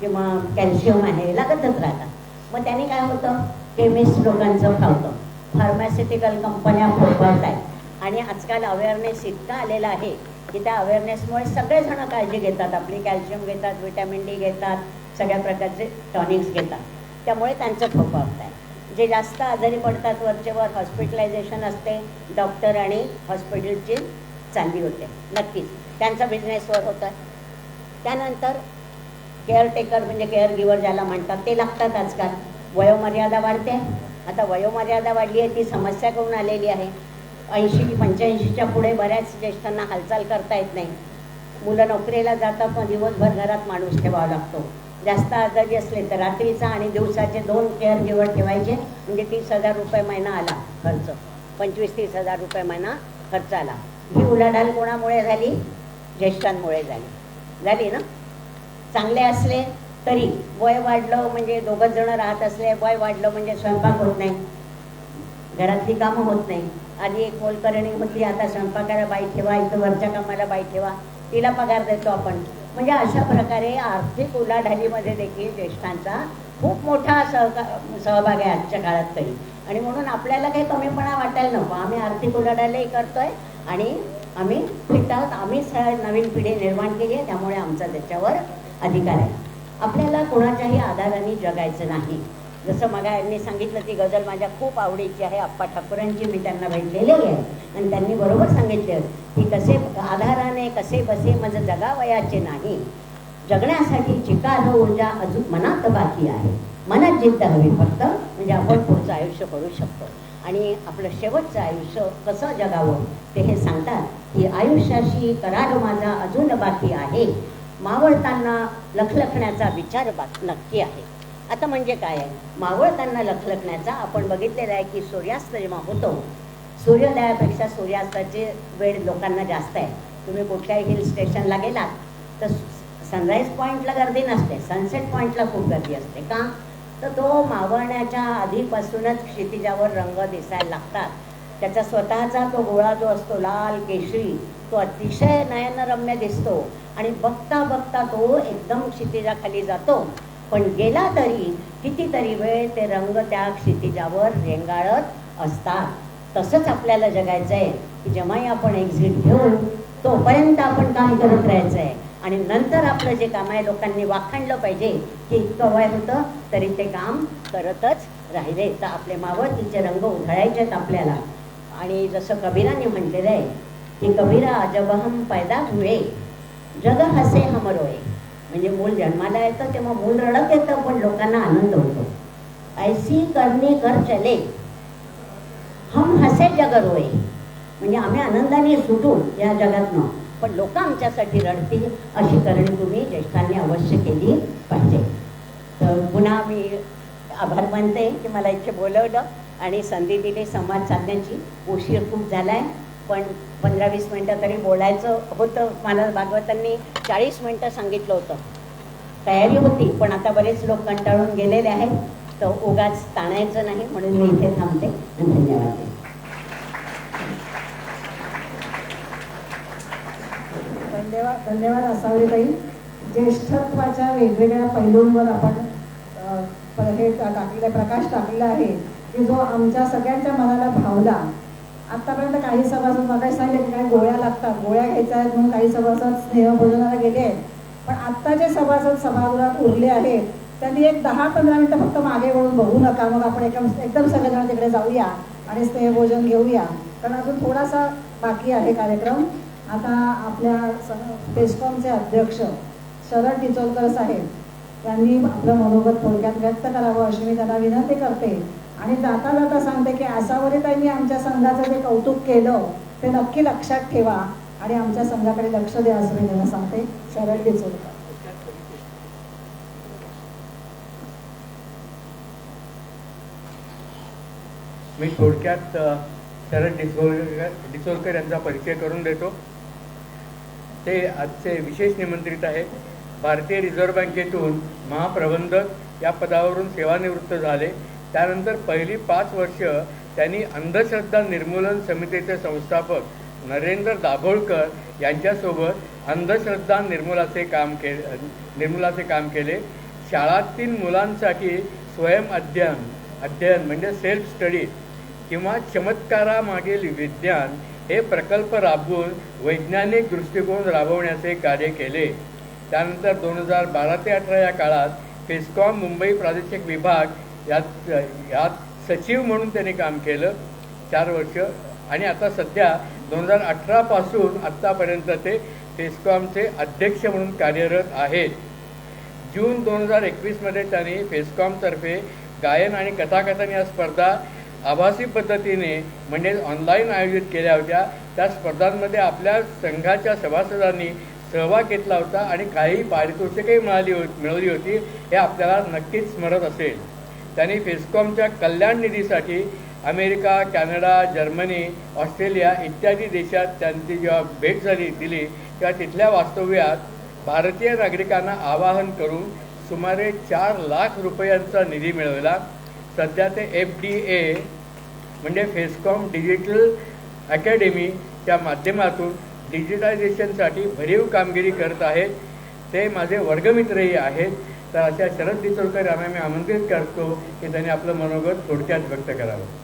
किंवा कॅल्शियम आहे, लागतच राहतात. मग त्याने काय होतं, केमिस्ट लोकांचं फावतं, फार्मास्युटिकल कंपन्या फोडत आहेत. आणि आजकाल अवेअरनेस इतका आलेला आहे की त्या अवेअरनेसमुळे सगळेजण काळजी घेतात, आपली कॅल्शियम घेतात, विटॅमिन डी घेतात, सगळ्या प्रकारचे टॉनिक्स घेतात, त्यामुळे त्यांचं फोफावत आहे. जे जास्त आजारी पडतात वरचेवर हॉस्पिटलायझेशन असते, डॉक्टर आणि हॉस्पिटलची चांदी होते, नक्कीच त्यांचा बिझनेसवर होतं. त्यानंतर केअरटेकर म्हणजे केअर गिवर ज्याला म्हणतात ते लागतात. आजकाल वयोमर्यादा वाढते. आता वयोमर्यादा वाढली आहे ती समस्या करून आलेली आहे. 80-85च्या पुढे बऱ्याच ज्येष्ठांना हालचाल करता येत नाही. मुलं नोकरीला जातात, मग दिवसभर घरात माणूस ठेवावा लागतो. जास्त आजारी असले तर रात्रीचा आणि दिवसाचे 2 केअर गिवर ठेवायचे, म्हणजे 30,000 रुपये महिना आला खर्च, 25-30 हजार रुपये महिना खर्च आला. ही उलाढाल कोणामुळे झाली, ज्येष्ठांमुळे झाली ना. चांगले असले तरी वय वाढलं म्हणजे, दोघं जण राहत असले, वय वाढलं म्हणजे स्वयंपाक होत नाही, घरातली कामं होत नाही. आधी एक मोलकरणी होती, आता स्वयंपाकाला बाई ठेवा, इथं वरच्या कामाला बाई ठेवा, तिला पगार देतो आपण. म्हणजे अशा प्रकारे आर्थिक उलाढालीमध्ये देखील ज्येष्ठांचा खूप मोठा सहभाग आहे आजच्या काळात तरी. आणि म्हणून आपल्याला काही कमीपणा वाटायला नको. आम्ही आर्थिक उलाढालही करतोय आणि आम्ही फिट आहोत. आम्हीच नवीन पिढी निर्माण केली आहे, त्यामुळे आमचा त्याच्यावर अधिकार आहे. आपल्याला कोणाच्याही आधाराने जगायचं नाही. जसं मग यांनी सांगितलं, ती गझल माझ्या खूप आवडीची आहे, आप्पा ठाकूरांची. मी त्यांना भेटलेली आहे आणि त्यांनी बरोबर सांगितलं की कसे आधाराने कसे बसे मज जगावयाचे नाही, जगण्यासाठी चिकार ऊर्जा अजून मनात बाकी आहे, मनात जिद्द हवी फक्त, म्हणजे आपण पुढचं आयुष्य करू शकतो. आणि आपलं शेवटचं आयुष्य कसं जगावं ते हे सांगतात की आयुष्याशी करार माझा अजून बाकी आहे, मावळताना लखलखण्याचा विचार नक्की आहे. आता म्हणजे काय आहे मावळताना लखलखण्याचा, आपण बघितलेलं आहे की सूर्यास्त जेव्हा होतो, सूर्योदयापेक्षा सूर्यास्ताची वेळ लोकांना जास्त आहे. तुम्ही कुठल्याही हिल स्टेशनला गेलात तर सनराईज पॉईंटला गर्दी नसते, सनसेट पॉईंटला खूप गर्दी असते. का तर तो मावळण्याच्या आधीपासूनच क्षितिजावर रंग दिसायला लागतात. त्याचा स्वतःचा तो गोळा जो असतो लाल केशरी, तो अतिशय नयनरम्य दिसतो आणि बघता बघता तो एकदम क्षितिजाखाली जातो. पण गेला तरी कितीतरी वेळ ते रंग त्या क्षितिजावर रेंगाळत असतात. तसंच आपल्याला जगायचं आहे की जेव्हाही आपण एक्झिट घेऊ तोपर्यंत आपण काम करत राहायचं आहे. आणि नंतर आपलं जे काम आहे लोकांनी वाखाणलं पाहिजे की इतकं वय होतं तरी ते काम करतच राहिले. तर आपले मावळतीचे रंग उधळायचे आहेत आपल्याला. आणि जसं कबीराने म्हटलेलं आहे की कबीरा जब हम पैदा हुए जग हसे हम रोए, म्हणजे मूल जन्माला येतं तेव्हा मूल रडत येतं पण लोकांना आनंद होतो. ऐसी करणी कर चले हम हसे जग रोए, म्हणजे आम्ही आनंदाने सुटू या जगातनं, पण लोक आमच्यासाठी रडतील अशी करणी तुम्ही ज्येष्ठांनी अवश्य केली पाहिजे. तर पुन्हा मी आभार मानते की मला इथे बोलवलं आणि संधी दिली संवाद साधण्याची. उशीर खूप झाला आहे, पण 15-20 मिनटं तरी बोलायचं होतं. मला भागवतांनी 40 मिनटं सांगितलं होतं. तयारी होती, पण आता बरेच लोक कंटाळून गेलेले आहेत, तर उगाच ताणायचं नाही म्हणून मी इथे थांबते. धन्यवाद.
धन्यवाद असावे ताई. ज्येष्ठत्वाच्या वेगवेगळ्या पैलूंवर आपण हे टाकलेला प्रकाश टाकलेला आहे की जो आमच्या सगळ्यांच्या मनाला भावला. आतापर्यंत काही सभासद मला सांगितले की काही गोळ्या लागतात, गोळ्या घ्यायच्या आहेत म्हणून काही सभासद स्नेहभोजनाला गेले आहेत. पण आत्ता जे सभासद सभागृहात उरले आहेत त्यांनी एक 10-15 मिनिटं फक्त मागे वळून बघू नका. मग आपण एकदम सगळेजण तिकडे जाऊया आणि स्नेहभोजन घेऊया, कारण अजून थोडासा बाकी आहे कार्यक्रम. आता आपल्या पेस्कॉमचे अध्यक्ष शरद डिचोलकर साहेब यांनी आपलं मनोगत थोडक्यात व्यक्त करावं अशी मी त्यांना विनंती करते. आणि जाता जाता सांगते की आसावरीताईंनी आमच्या संघाचं जे कौतुक केलं ते नक्की लक्षात ठेवा आणि आमच्या संघाकडे लक्ष द्या असं मी त्यांना सांगते. शरद डिचोलकर.
मी थोडक्यात शरद डिचोलकर यांचा परिचय करून देतो. ते आजचे विशेष निमंत्रित आहेत. भारतीय रिझर्व्ह बँकेतून महाप्रबंधक या पदावरून सेवानिवृत्त झाले. त्यानंतर पहिली 5 वर्ष त्यांनी अंधश्रद्धा निर्मूलन समितीचे संस्थापक नरेंद्र दाभोळकर यांच्यासोबत अंधश्रद्धा निर्मूलाचे काम केले. शाळातील मुलांसाठी स्वयं अध्ययन म्हणजे सेल्फ स्टडी किंवा चमत्कारामागील विज्ञान हे प्रकल्प राबवून वैज्ञानिक दृष्टिकोन राबवण्याचे कार्य केले. त्यानंतर 2012 ते 2018 या काळात पेस्कॉम मुंबई प्रादेशिक विभाग यात सचिव म्हणून त्यांनी काम केलं 4 वर्ष. आणि आता सध्या 2018 पासून आत्तापर्यंत ते पेस्कॉमचे अध्यक्ष म्हणून कार्यरत आहेत. जून 2021 त्यांनी पेस्कॉमतर्फे गायन आणि कथाकथन या स्पर्धा आभासी पद्धतीने म्हणजे ऑनलाईन आयोजित केल्या होत्या. त्या स्पर्धांमध्ये आपल्या संघाच्या सभासदांनी सहभाग घेतला होता आणि काही पारितोषिकही मिळवली होती, हे आपल्याला नक्कीच स्मरत असेल. त्यांनी पेस्कॉमच्या कल्याण निधीसाठी अमेरिका, कॅनडा, जर्मनी, ऑस्ट्रेलिया इत्यादी देशात त्यांची जेव्हा भेट दिली तेव्हा तिथल्या वास्तव्यात भारतीय नागरिकांना आवाहन करून सुमारे 4 लाख रुपयांचा निधी मिळवला. सध्या ते FDA म्हणजे पेस्कॉम डिजिटल अकॅडमीच्या माध्यमातून डिजिटायझेशनसाठी भरीव कामगिरी करत आहेत. ते माझे वर्गमित्रही आहेत. तर अशा शरद डिचोलकर यांना मी आमंत्रित करतो की त्यांनी आपलं मनोगत थोडक्यात व्यक्त करावं.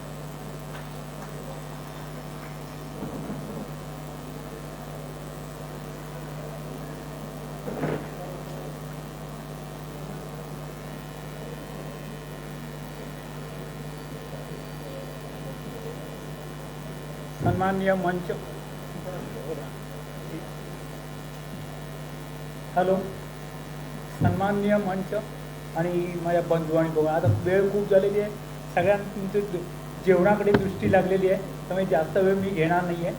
सन्माननीय मंच, हॅलो, सन्माननीय मंच आणि माझ्या बंधू आणि बघा, आता वेळ खूप झालेली आहे. सगळ्यांची जेवणाकडे दृष्टी लागलेली आहे, त्यामुळे जास्त वेळ मी घेणार नाही आहे.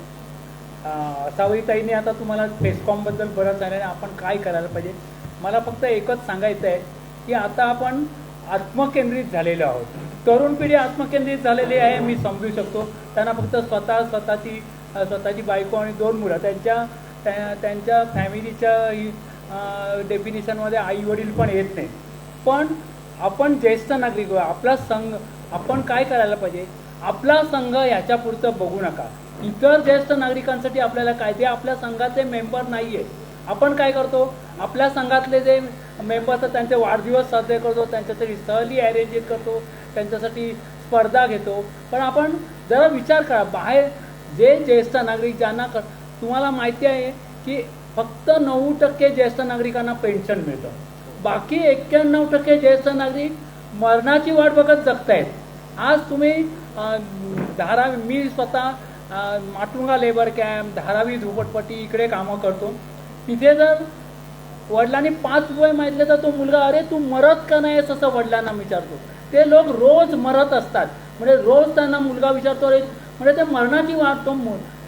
असावरीताईंनी आता तुम्हाला पेस्कॉमबद्दल बरंच झालं, आपण काय करायला पाहिजे. मला फक्त एकच सांगायचं आहे की आता आपण आत्मकेंद्रित झालेलो आहोत. तरुण पिढी आत्मकेंद्रित झालेली आहे, मी समजू शकतो. त्यांना फक्त स्वतःची बायको आणि 2 मुलं, त्यांच्या फॅमिलीच्या डेफिनेशनमध्ये आई वडील पण येत नाही. पण आपण ज्येष्ठ नागरिक, आपला संघ, आपण काय करायला पाहिजे, आपला संघ ह्याच्यापुरतं बघू नका. इतर ज्येष्ठ नागरिकांसाठी आपल्याला काय, ते आपल्या संघाचे मेंबर नाही आहे. आपण काय करतो, आपल्या संघातले जे मेंबर्स त्यांचे वाढदिवस साजरे करतो, त्यांच्यासाठी सहली अरेंज करतो, त्यांच्यासाठी स्पर्धा घेतो. पण आपण जरा विचार करा, बाहेर जे ज्येष्ठ नागरिक ज्यांना तुम्हाला माहिती आहे की फक्त 9% ज्येष्ठ नागरिकांना पेन्शन मिळतं. बाकी 91% ज्येष्ठ नागरिक मरणाची वाट बघत जगतायत. आज तुम्ही मी स्वतः माटुंगा लेबर कॅम्प, धारावी झोपडपट्टी इकडे कामं करतो. तिथे जर वडिलांनी 5 रुपये मागितले तर तो मुलगा, अरे तू मरत का नाहीस, असं वडिलांना विचारतो. ते लोक रोज मरत असतात, म्हणजे रोज त्यांना मुलगा विचारतो, अरे म्हणजे ते मरणाची वाट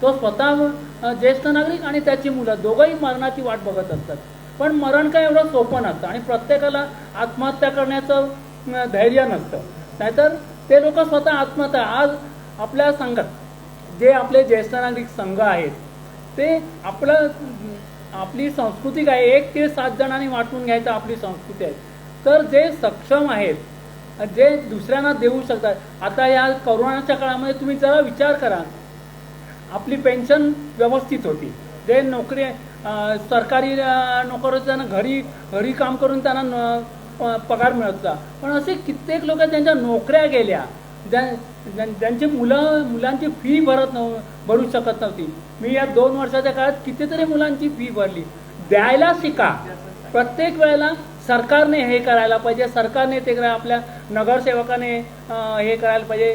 तो स्वतः ज्येष्ठ नागरिक आणि त्याची मुलं दोघंही मरणाची वाट बघत असतात. पण मरण काय एवढं सोपं नसतं आणि प्रत्येकाला आत्महत्या करण्याचं धैर्य नसतं. नाहीतर ते लोक स्वतः आत्महत्या. आज आपल्या संघात जे आपले ज्येष्ठ नागरिक संघ आहेत ते आपली संस्कृती काय 1 ते 7 जणांनी वाटून घ्यायचं आपली संस्कृती आहे. तर जे सक्षम आहेत, जे दुसऱ्यांना देऊ शकतात. आता या कोरोनाच्या काळामध्ये तुम्ही जरा विचार करा, आपली पेन्शन व्यवस्थित होती. जे नोकरी सरकारी नोकऱ्यांना घरी काम करून त्यांना पगार मिळत होता. पण असे कित्येक लोक त्यांच्या नोकऱ्या गेल्या, ज्यांची मुलांची फी भरू शकत नव्हती. मी या 2 वर्षाच्या काळात कितीतरी मुलांची फी भरली. द्यायला शिका. प्रत्येक वेळेला सरकारने हे करायला पाहिजे, सरकारने ते करायला, आपल्या नगरसेवकाने हे करायला पाहिजे,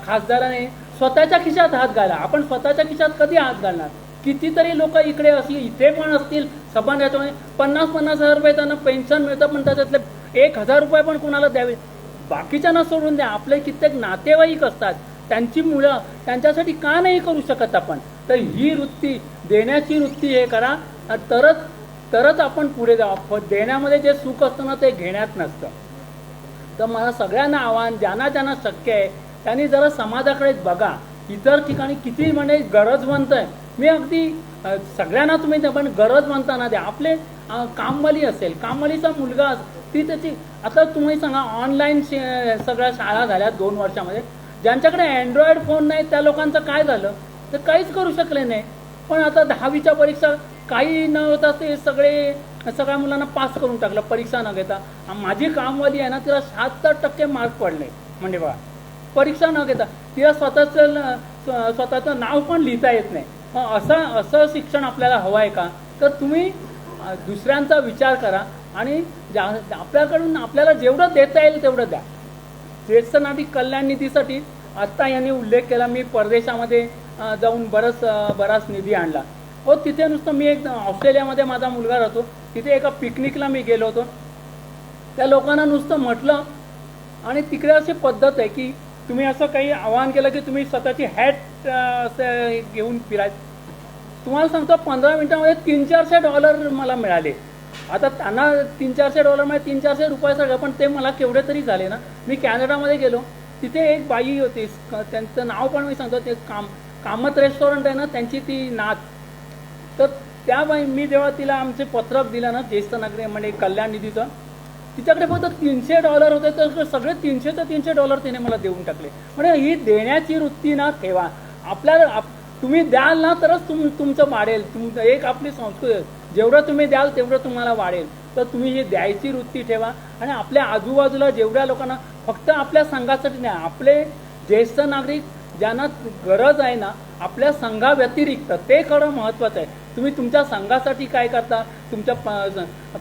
खासदाराने स्वतःच्या खिशात हात घाला. आपण स्वतःच्या खिशात कधी हात घालणार? कितीतरी लोक इकडे इथे पण असतील सभान याच्यामध्ये 50,000 रुपये त्यांना पेन्शन मिळतं, पण त्याच्यातले 1,000 रुपये पण कोणाला द्यावे? बाकीच्यांना सोडून द्या. आपले कित्येक नातेवाईक असतात, त्यांची मुलं, त्यांच्यासाठी का नाही करू शकत आपण? तर ही वृत्ती, देण्याची वृत्ती हे करा, तरच आपण पुढे जाऊ. देण्यामध्ये जे सुख असतं ना ते घेण्यात नसतं. तर मला सगळ्यांना आव्हान, ज्यांना शक्य आहे त्यांनी जरा समाजाकडेच बघा. इतर ठिकाणी किती म्हणजे गरजवंत आहे. मी अगदी सगळ्यांना तुम्ही पण गरजवंतांना द्या. आपले कामवाली असेल, कामवालीचा मुलगा ती त्याची, आता तुम्ही सांगा ऑनलाईन सगळ्या शाळा झाल्या 2 वर्षामध्ये. ज्यांच्याकडे अँड्रॉइड फोन नाही त्या लोकांचं काय झालं? तर काहीच करू शकले नाही. पण आता 10वीच्या परीक्षा काही न होता ते सगळ्या मुलांना पास करून टाकलं परीक्षा न घेता. माझी कामवाली आहे ना, तिला 76% मार्क पडले. म्हणजे बघा, परीक्षा न घेता तिला स्वतःचं नाव पण लिहिता येत नाही. असं शिक्षण आपल्याला हवं आहे का? तर तुम्ही दुसऱ्यांचा विचार करा आणि आपल्याकडून आपल्याला जेवढं देता येईल तेवढं द्या. ज्येष्ठ नागरिक कल्याण निधीसाठी आत्ता यांनी उल्लेख केला. मी परदेशामध्ये जाऊन बराच निधी आणला. तिथे नुसतं मी ऑस्ट्रेलियामध्ये माझा मुलगा राहतो, तिथे एका पिकनिकला मी गेलो होतो. त्या लोकांना नुसतं म्हटलं, आणि तिकडे अशी पद्धत आहे की तुम्ही असं काही आवाहन केलं की तुम्ही स्वतःची हॅट असं घेऊन फिरायचं. तुम्हाला सांगतो 15 मिनिटामध्ये $300-400 मला मिळाले. आता त्यांना $300-400 म्हणजे $300-400 रुपये सगळं, पण ते मला केवढे तरी झाले ना. मी कॅनडामध्ये गेलो, तिथे एक बाई होती, त्यांचं नाव पण मी सांगतो, ते कामत रेस्टॉरंट आहे ना, त्यांची ती नात. तर त्या बाई, मी जेव्हा तिला आमचे पत्रक दिलं ना ज्येष्ठ नागरिक म्हणजे कल्याण निधीचं, तिच्याकडे फक्त $300 होते, तर सगळे $300 तिने मला देऊन टाकले. म्हणजे ही देण्याची वृत्ती ना ठेवा. तुम्ही द्याल ना तरच तुमचं वाढेल. एक आपली संस्कृती, जेवढं तुम्ही द्याल तेवढं तुम्हाला वाढेल. तर तुम्ही ही द्यायची वृत्ती ठेवा आणि आपल्या आजूबाजूला जेवढ्या लोकांना, फक्त आपल्या संघासाठी नाही, आपले ज्येष्ठ नागरिक ज्यांना गरज आहे ना, आपल्या संघाव्यतिरिक्त ते करणं महत्त्वाचं आहे. तुम्ही तुमच्या संघासाठी काय करता, तुमच्या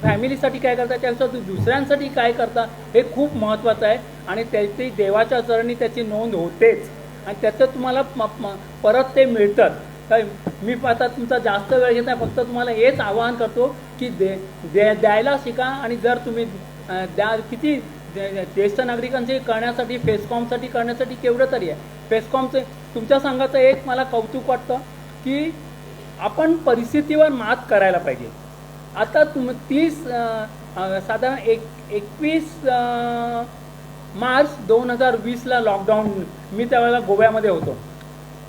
फॅमिलीसाठी काय करता, त्यापेक्षा दुसऱ्यांसाठी काय करता हे खूप महत्त्वाचं आहे. आणि त्याची देवाच्या चरणी त्याची नोंद होतेच आणि त्याचं तुम्हाला परत ते मिळतं. तर मी आता तुमचा जास्त वेळ घेत नाही, फक्त तुम्हाला हेच आवाहन करतो की द्यायला शिका. आणि जर तुम्ही किती ज्येष्ठ नागरिकांचे करण्यासाठी, फेसकॉमसाठी करण्यासाठी केवढं तरी आहे. फेसकॉमचं तुमच्या संघाचं एक मला कौतुक वाटतं की आपण परिस्थितीवर मात करायला पाहिजे. आता साधारण 21 मार्च 2020ला लॉकडाऊन, मी त्यावेळेला गोव्यामध्ये होतो.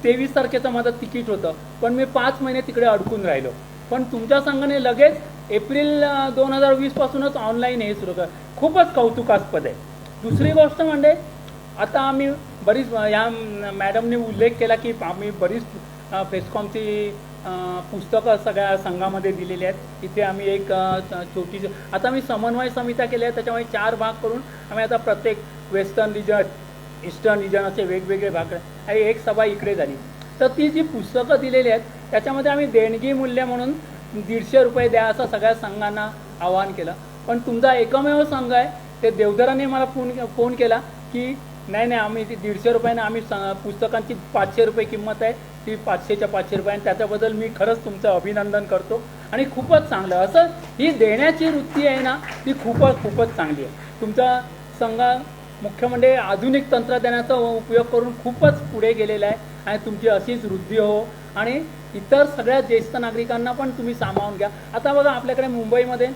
23 तारखेचं माझं तिकीट होतं, पण मी 5 महिने तिकडे अडकून राहिलो. पण तुमच्या संघाने लगेच एप्रिल 2020 पासूनच ऑनलाईन हे सुरू केलं. खूपच कौतुकास्पद आहे. दुसरी गोष्ट म्हणजे आता आम्ही बरीच, या मॅडमने उल्लेख केला की आम्ही बरीच फेसकॉमची पुस्तकं सगळ्या संघामध्ये दिलेली आहेत. इथे आम्ही एक छोटीशी, आता मी समन्वय समित्या केल्या आहेत, त्याच्यामुळे 4 भाग करून आम्ही आता प्रत्येक वेस्टर्न रिजन, ईस्टर्न रिजन असे वेगवेगळे भाग आणि एक सभा इकडे झाली. तर ती जी पुस्तकं दिलेली आहेत त्याच्यामध्ये आम्ही देणगी मूल्य म्हणून $150 द्या असं सगळ्या संघांना आवाहन केलं. पण तुमचा एकमेव संघ आहे, ते देवधरांनी मला फोन केला की नाही आम्ही ती $150 आम्ही पुस्तकांची $500 किंमत आहे, ती 500च्या $500. आणि त्याच्याबद्दल मी खरंच तुमचं अभिनंदन करतो. आणि खूपच चांगलं असं ही देण्याची वृत्ती आहे ना, ती खूपच चांगली आहे. तुमचा संघ मुख्य म्हणजे आधुनिक तंत्रज्ञानाचा उपयोग करून खूपच पुढे गेलेला आहे आणि तुमची अशीच वृद्धी हो. आणि इतर सगळ्या ज्येष्ठ नागरिकांना पण तुम्ही सामावून घ्या. आता बघा आपल्याकडे मुंबईमध्ये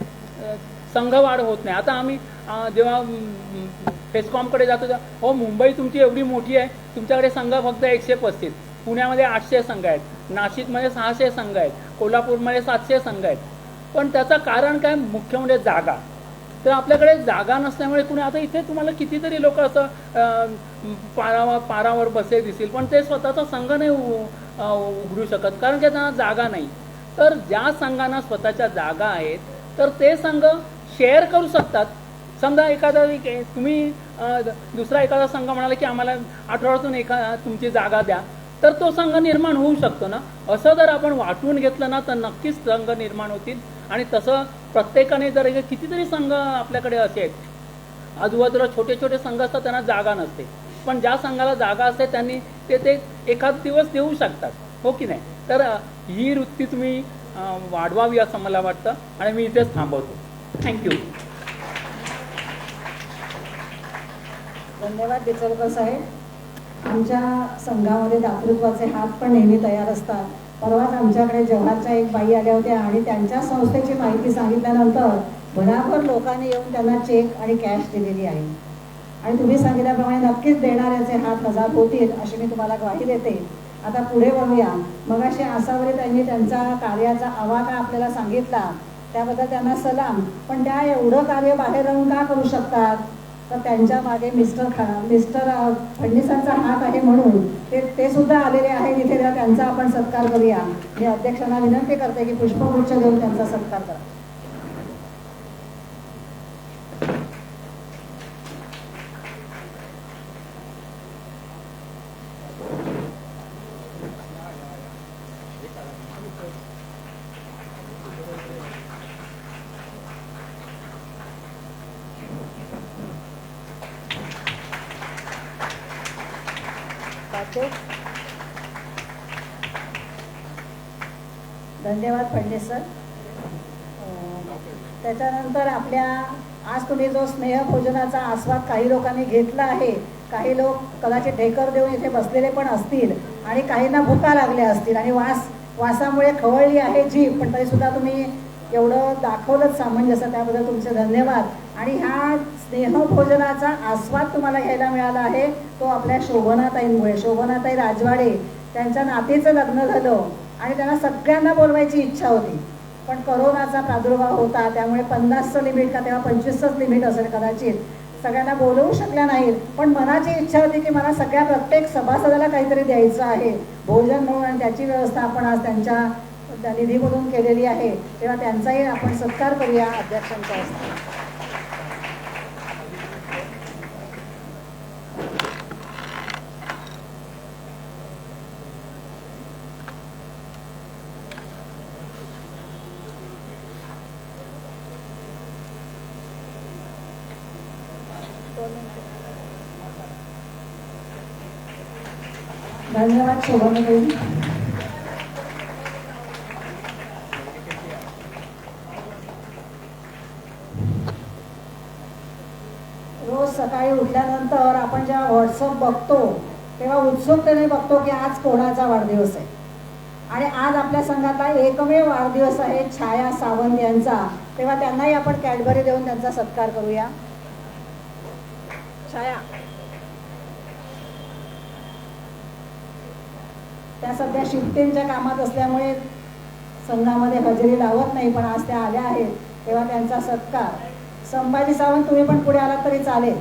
संघवाढ होत नाही. आता आम्ही जेव्हा फेस्कॉमकडे जातो तेव्हा, हो मुंबई तुमची एवढी मोठी आहे, तुमच्याकडे संघ फक्त 135, पुण्यामध्ये 800 संघ आहेत, नाशिकमध्ये 600 संघ आहेत, कोल्हापूरमध्ये 700 संघ आहेत. पण त्याचं कारण काय? मुख्य म्हणजे जागा. तर आपल्याकडे जागा नसल्यामुळे कुणी, आता इथे तुम्हाला कितीतरी लोक असं पारावर बसले दिसतील, पण ते स्वतःचा संघ नाही उघडू शकत, कारण की त्यांना जागा नाही. तर ज्या संघांना स्वतःच्या जागा आहेत तर ते संघ शेअर करू शकतात. समजा एखादा तुम्ही दुसरा एखादा संघ म्हणाला की आम्हाला आठवड्यातून तुमची जागा द्या, तर तो संघ निर्माण होऊ शकतो ना. असं जर आपण वाटून घेतलं ना तर नक्कीच संघ निर्माण होतील. आणि तसं प्रत्येकाने जर कितीतरी संघ आपल्याकडे असे आहेत, आजूबाजूला छोटे छोटे संघ असतात, त्यांना जागा नसते, पण ज्या संघाला जागा असते त्यांनी ते एखाद दिवस देऊ शकतात, हो की नाही. तर ही वृत्ती तुम्ही वाढवावी असं मला वाटतं आणि मी इथेच थांबवतो. थँक्यू.
धन्यवाद डिचलकर साहेब. आमच्या संघामध्ये दातृत्वाचे हात पण नेहमी तयार असतात. परवाच आमच्याकडे जव्हारच्या एक बाई आल्या होत्या आणि त्यांच्या संस्थेची माहिती सांगितल्यानंतर भराभर लोकांनी येऊन त्यांना चेक आणि कॅश दिलेली आहे. आणि तुम्ही सांगितल्याप्रमाणे नक्कीच देणाऱ्याचे हात हजार होतील अशी मी तुम्हाला ग्वाही देते. आता पुढे वळूया. मगाशी आसावरी त्यांनी त्यांचा कार्याचा आवाका आपल्याला सांगितला, त्याबद्दल त्यांना सलाम. पण त्या एवढं कार्य बाहेर राहून का करू शकतात? तर त्यांच्या मागे मिस्टर फडणीसांचा हात आहे म्हणून ते सुद्धा आलेले आहेत इथे. त्यांचा आपण सत्कार करूया. मी अध्यक्षांना विनंती करते की पुष्पगुच्छ देऊन त्यांचा सत्कार करा. धन्यवाद फडणीस सर. त्याच्यानंतर आपल्या आज तुम्ही जो स्नेहभोजनाचा आस्वाद काही लोकांनी घेतला आहे, काही लोक कदाचित ढेकर देऊन इथे बसलेले पण असतील आणि काहींना भुका लागल्या असतील आणि वासामुळे खवळली आहे जीभ, पण तरीसुद्धा तुम्ही एवढं दाखवलंच सामंजस्य, त्याबद्दल तुमचे धन्यवाद. आणि ह्या स्नेहभोजनाचा आस्वाद तुम्हाला घ्यायला मिळाला आहे तो आपल्या शोभनाताईंमुळे. शोभनाताई राजवाडे, त्यांच्या नातीचं लग्न झालं आणि त्यांना सगळ्यांना बोलवायची इच्छा होती, पण करोनाचा प्रादुर्भाव होता, त्यामुळे 50चं लिमिट का तेव्हा 25च लिमिट असेल कदाचित, सगळ्यांना बोलवू शकल्या नाहीत. पण मनाची इच्छा होती की मला प्रत्येक सभासदाला काहीतरी द्यायचं आहे भोजन म्हणून, आणि त्याची व्यवस्था आपण आज त्यांच्या निधीमधून केलेली आहे. तेव्हा त्यांचाही आपण सत्कार करूया अध्यक्षांच्या हस्ते. धन्यवाद शोभनाताई. रोज सकाळी उठल्यानंतर आपण जेव्हा व्हॉट्सअप बघतो तेव्हा उत्सुकतेने बघतो की आज कोणाचा वाढदिवस आहे. आणि आज आपल्या संघातला एकमेव वाढदिवस आहे छाया सावंत यांचा. तेव्हा त्यांनाही आपण कॅडबरी देऊन त्यांचा सत्कार करूया. छाया, त्या सध्या शिफ्टिंगच्या कामात असल्यामुळे संघामध्ये हजेरी लावत नाही, पण आज त्या आल्या आहेत तेव्हा त्यांचा सत्कार. संभाजी सावंत, तुम्ही पण पुढे आलात तरी चालेल.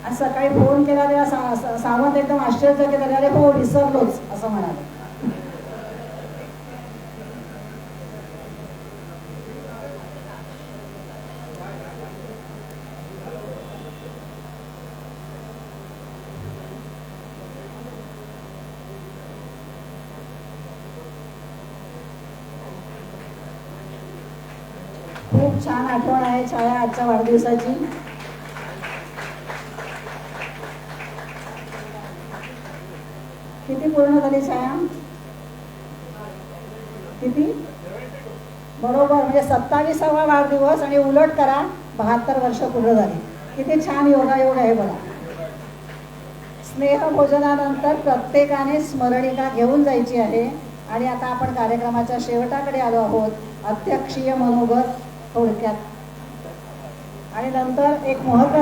आज सकाळी फोन केला तेव्हा सावंत एकदम आश्चर्य केलं, अरे हो विसरलोच असं म्हणाले. खूप छान आठवण आहे छाया आजच्या वाढदिवसाची. किती पूर्ण झाली छाया? किती? बरोबर, म्हणजे 27वा वाढदिवस आणि उलट करा 72 वर्ष पूर्ण झाली. किती छान योगायोग आहे बघा. स्नेहभोजनानंतर प्रत्येकाने स्मरणिका घेऊन जायची आहे. आणि आता आपण कार्यक्रमाच्या शेवटाकडे आलो आहोत. अध्यक्षीय मनोगत थोडक्यात आणि नंतर एक महत्त्वाचं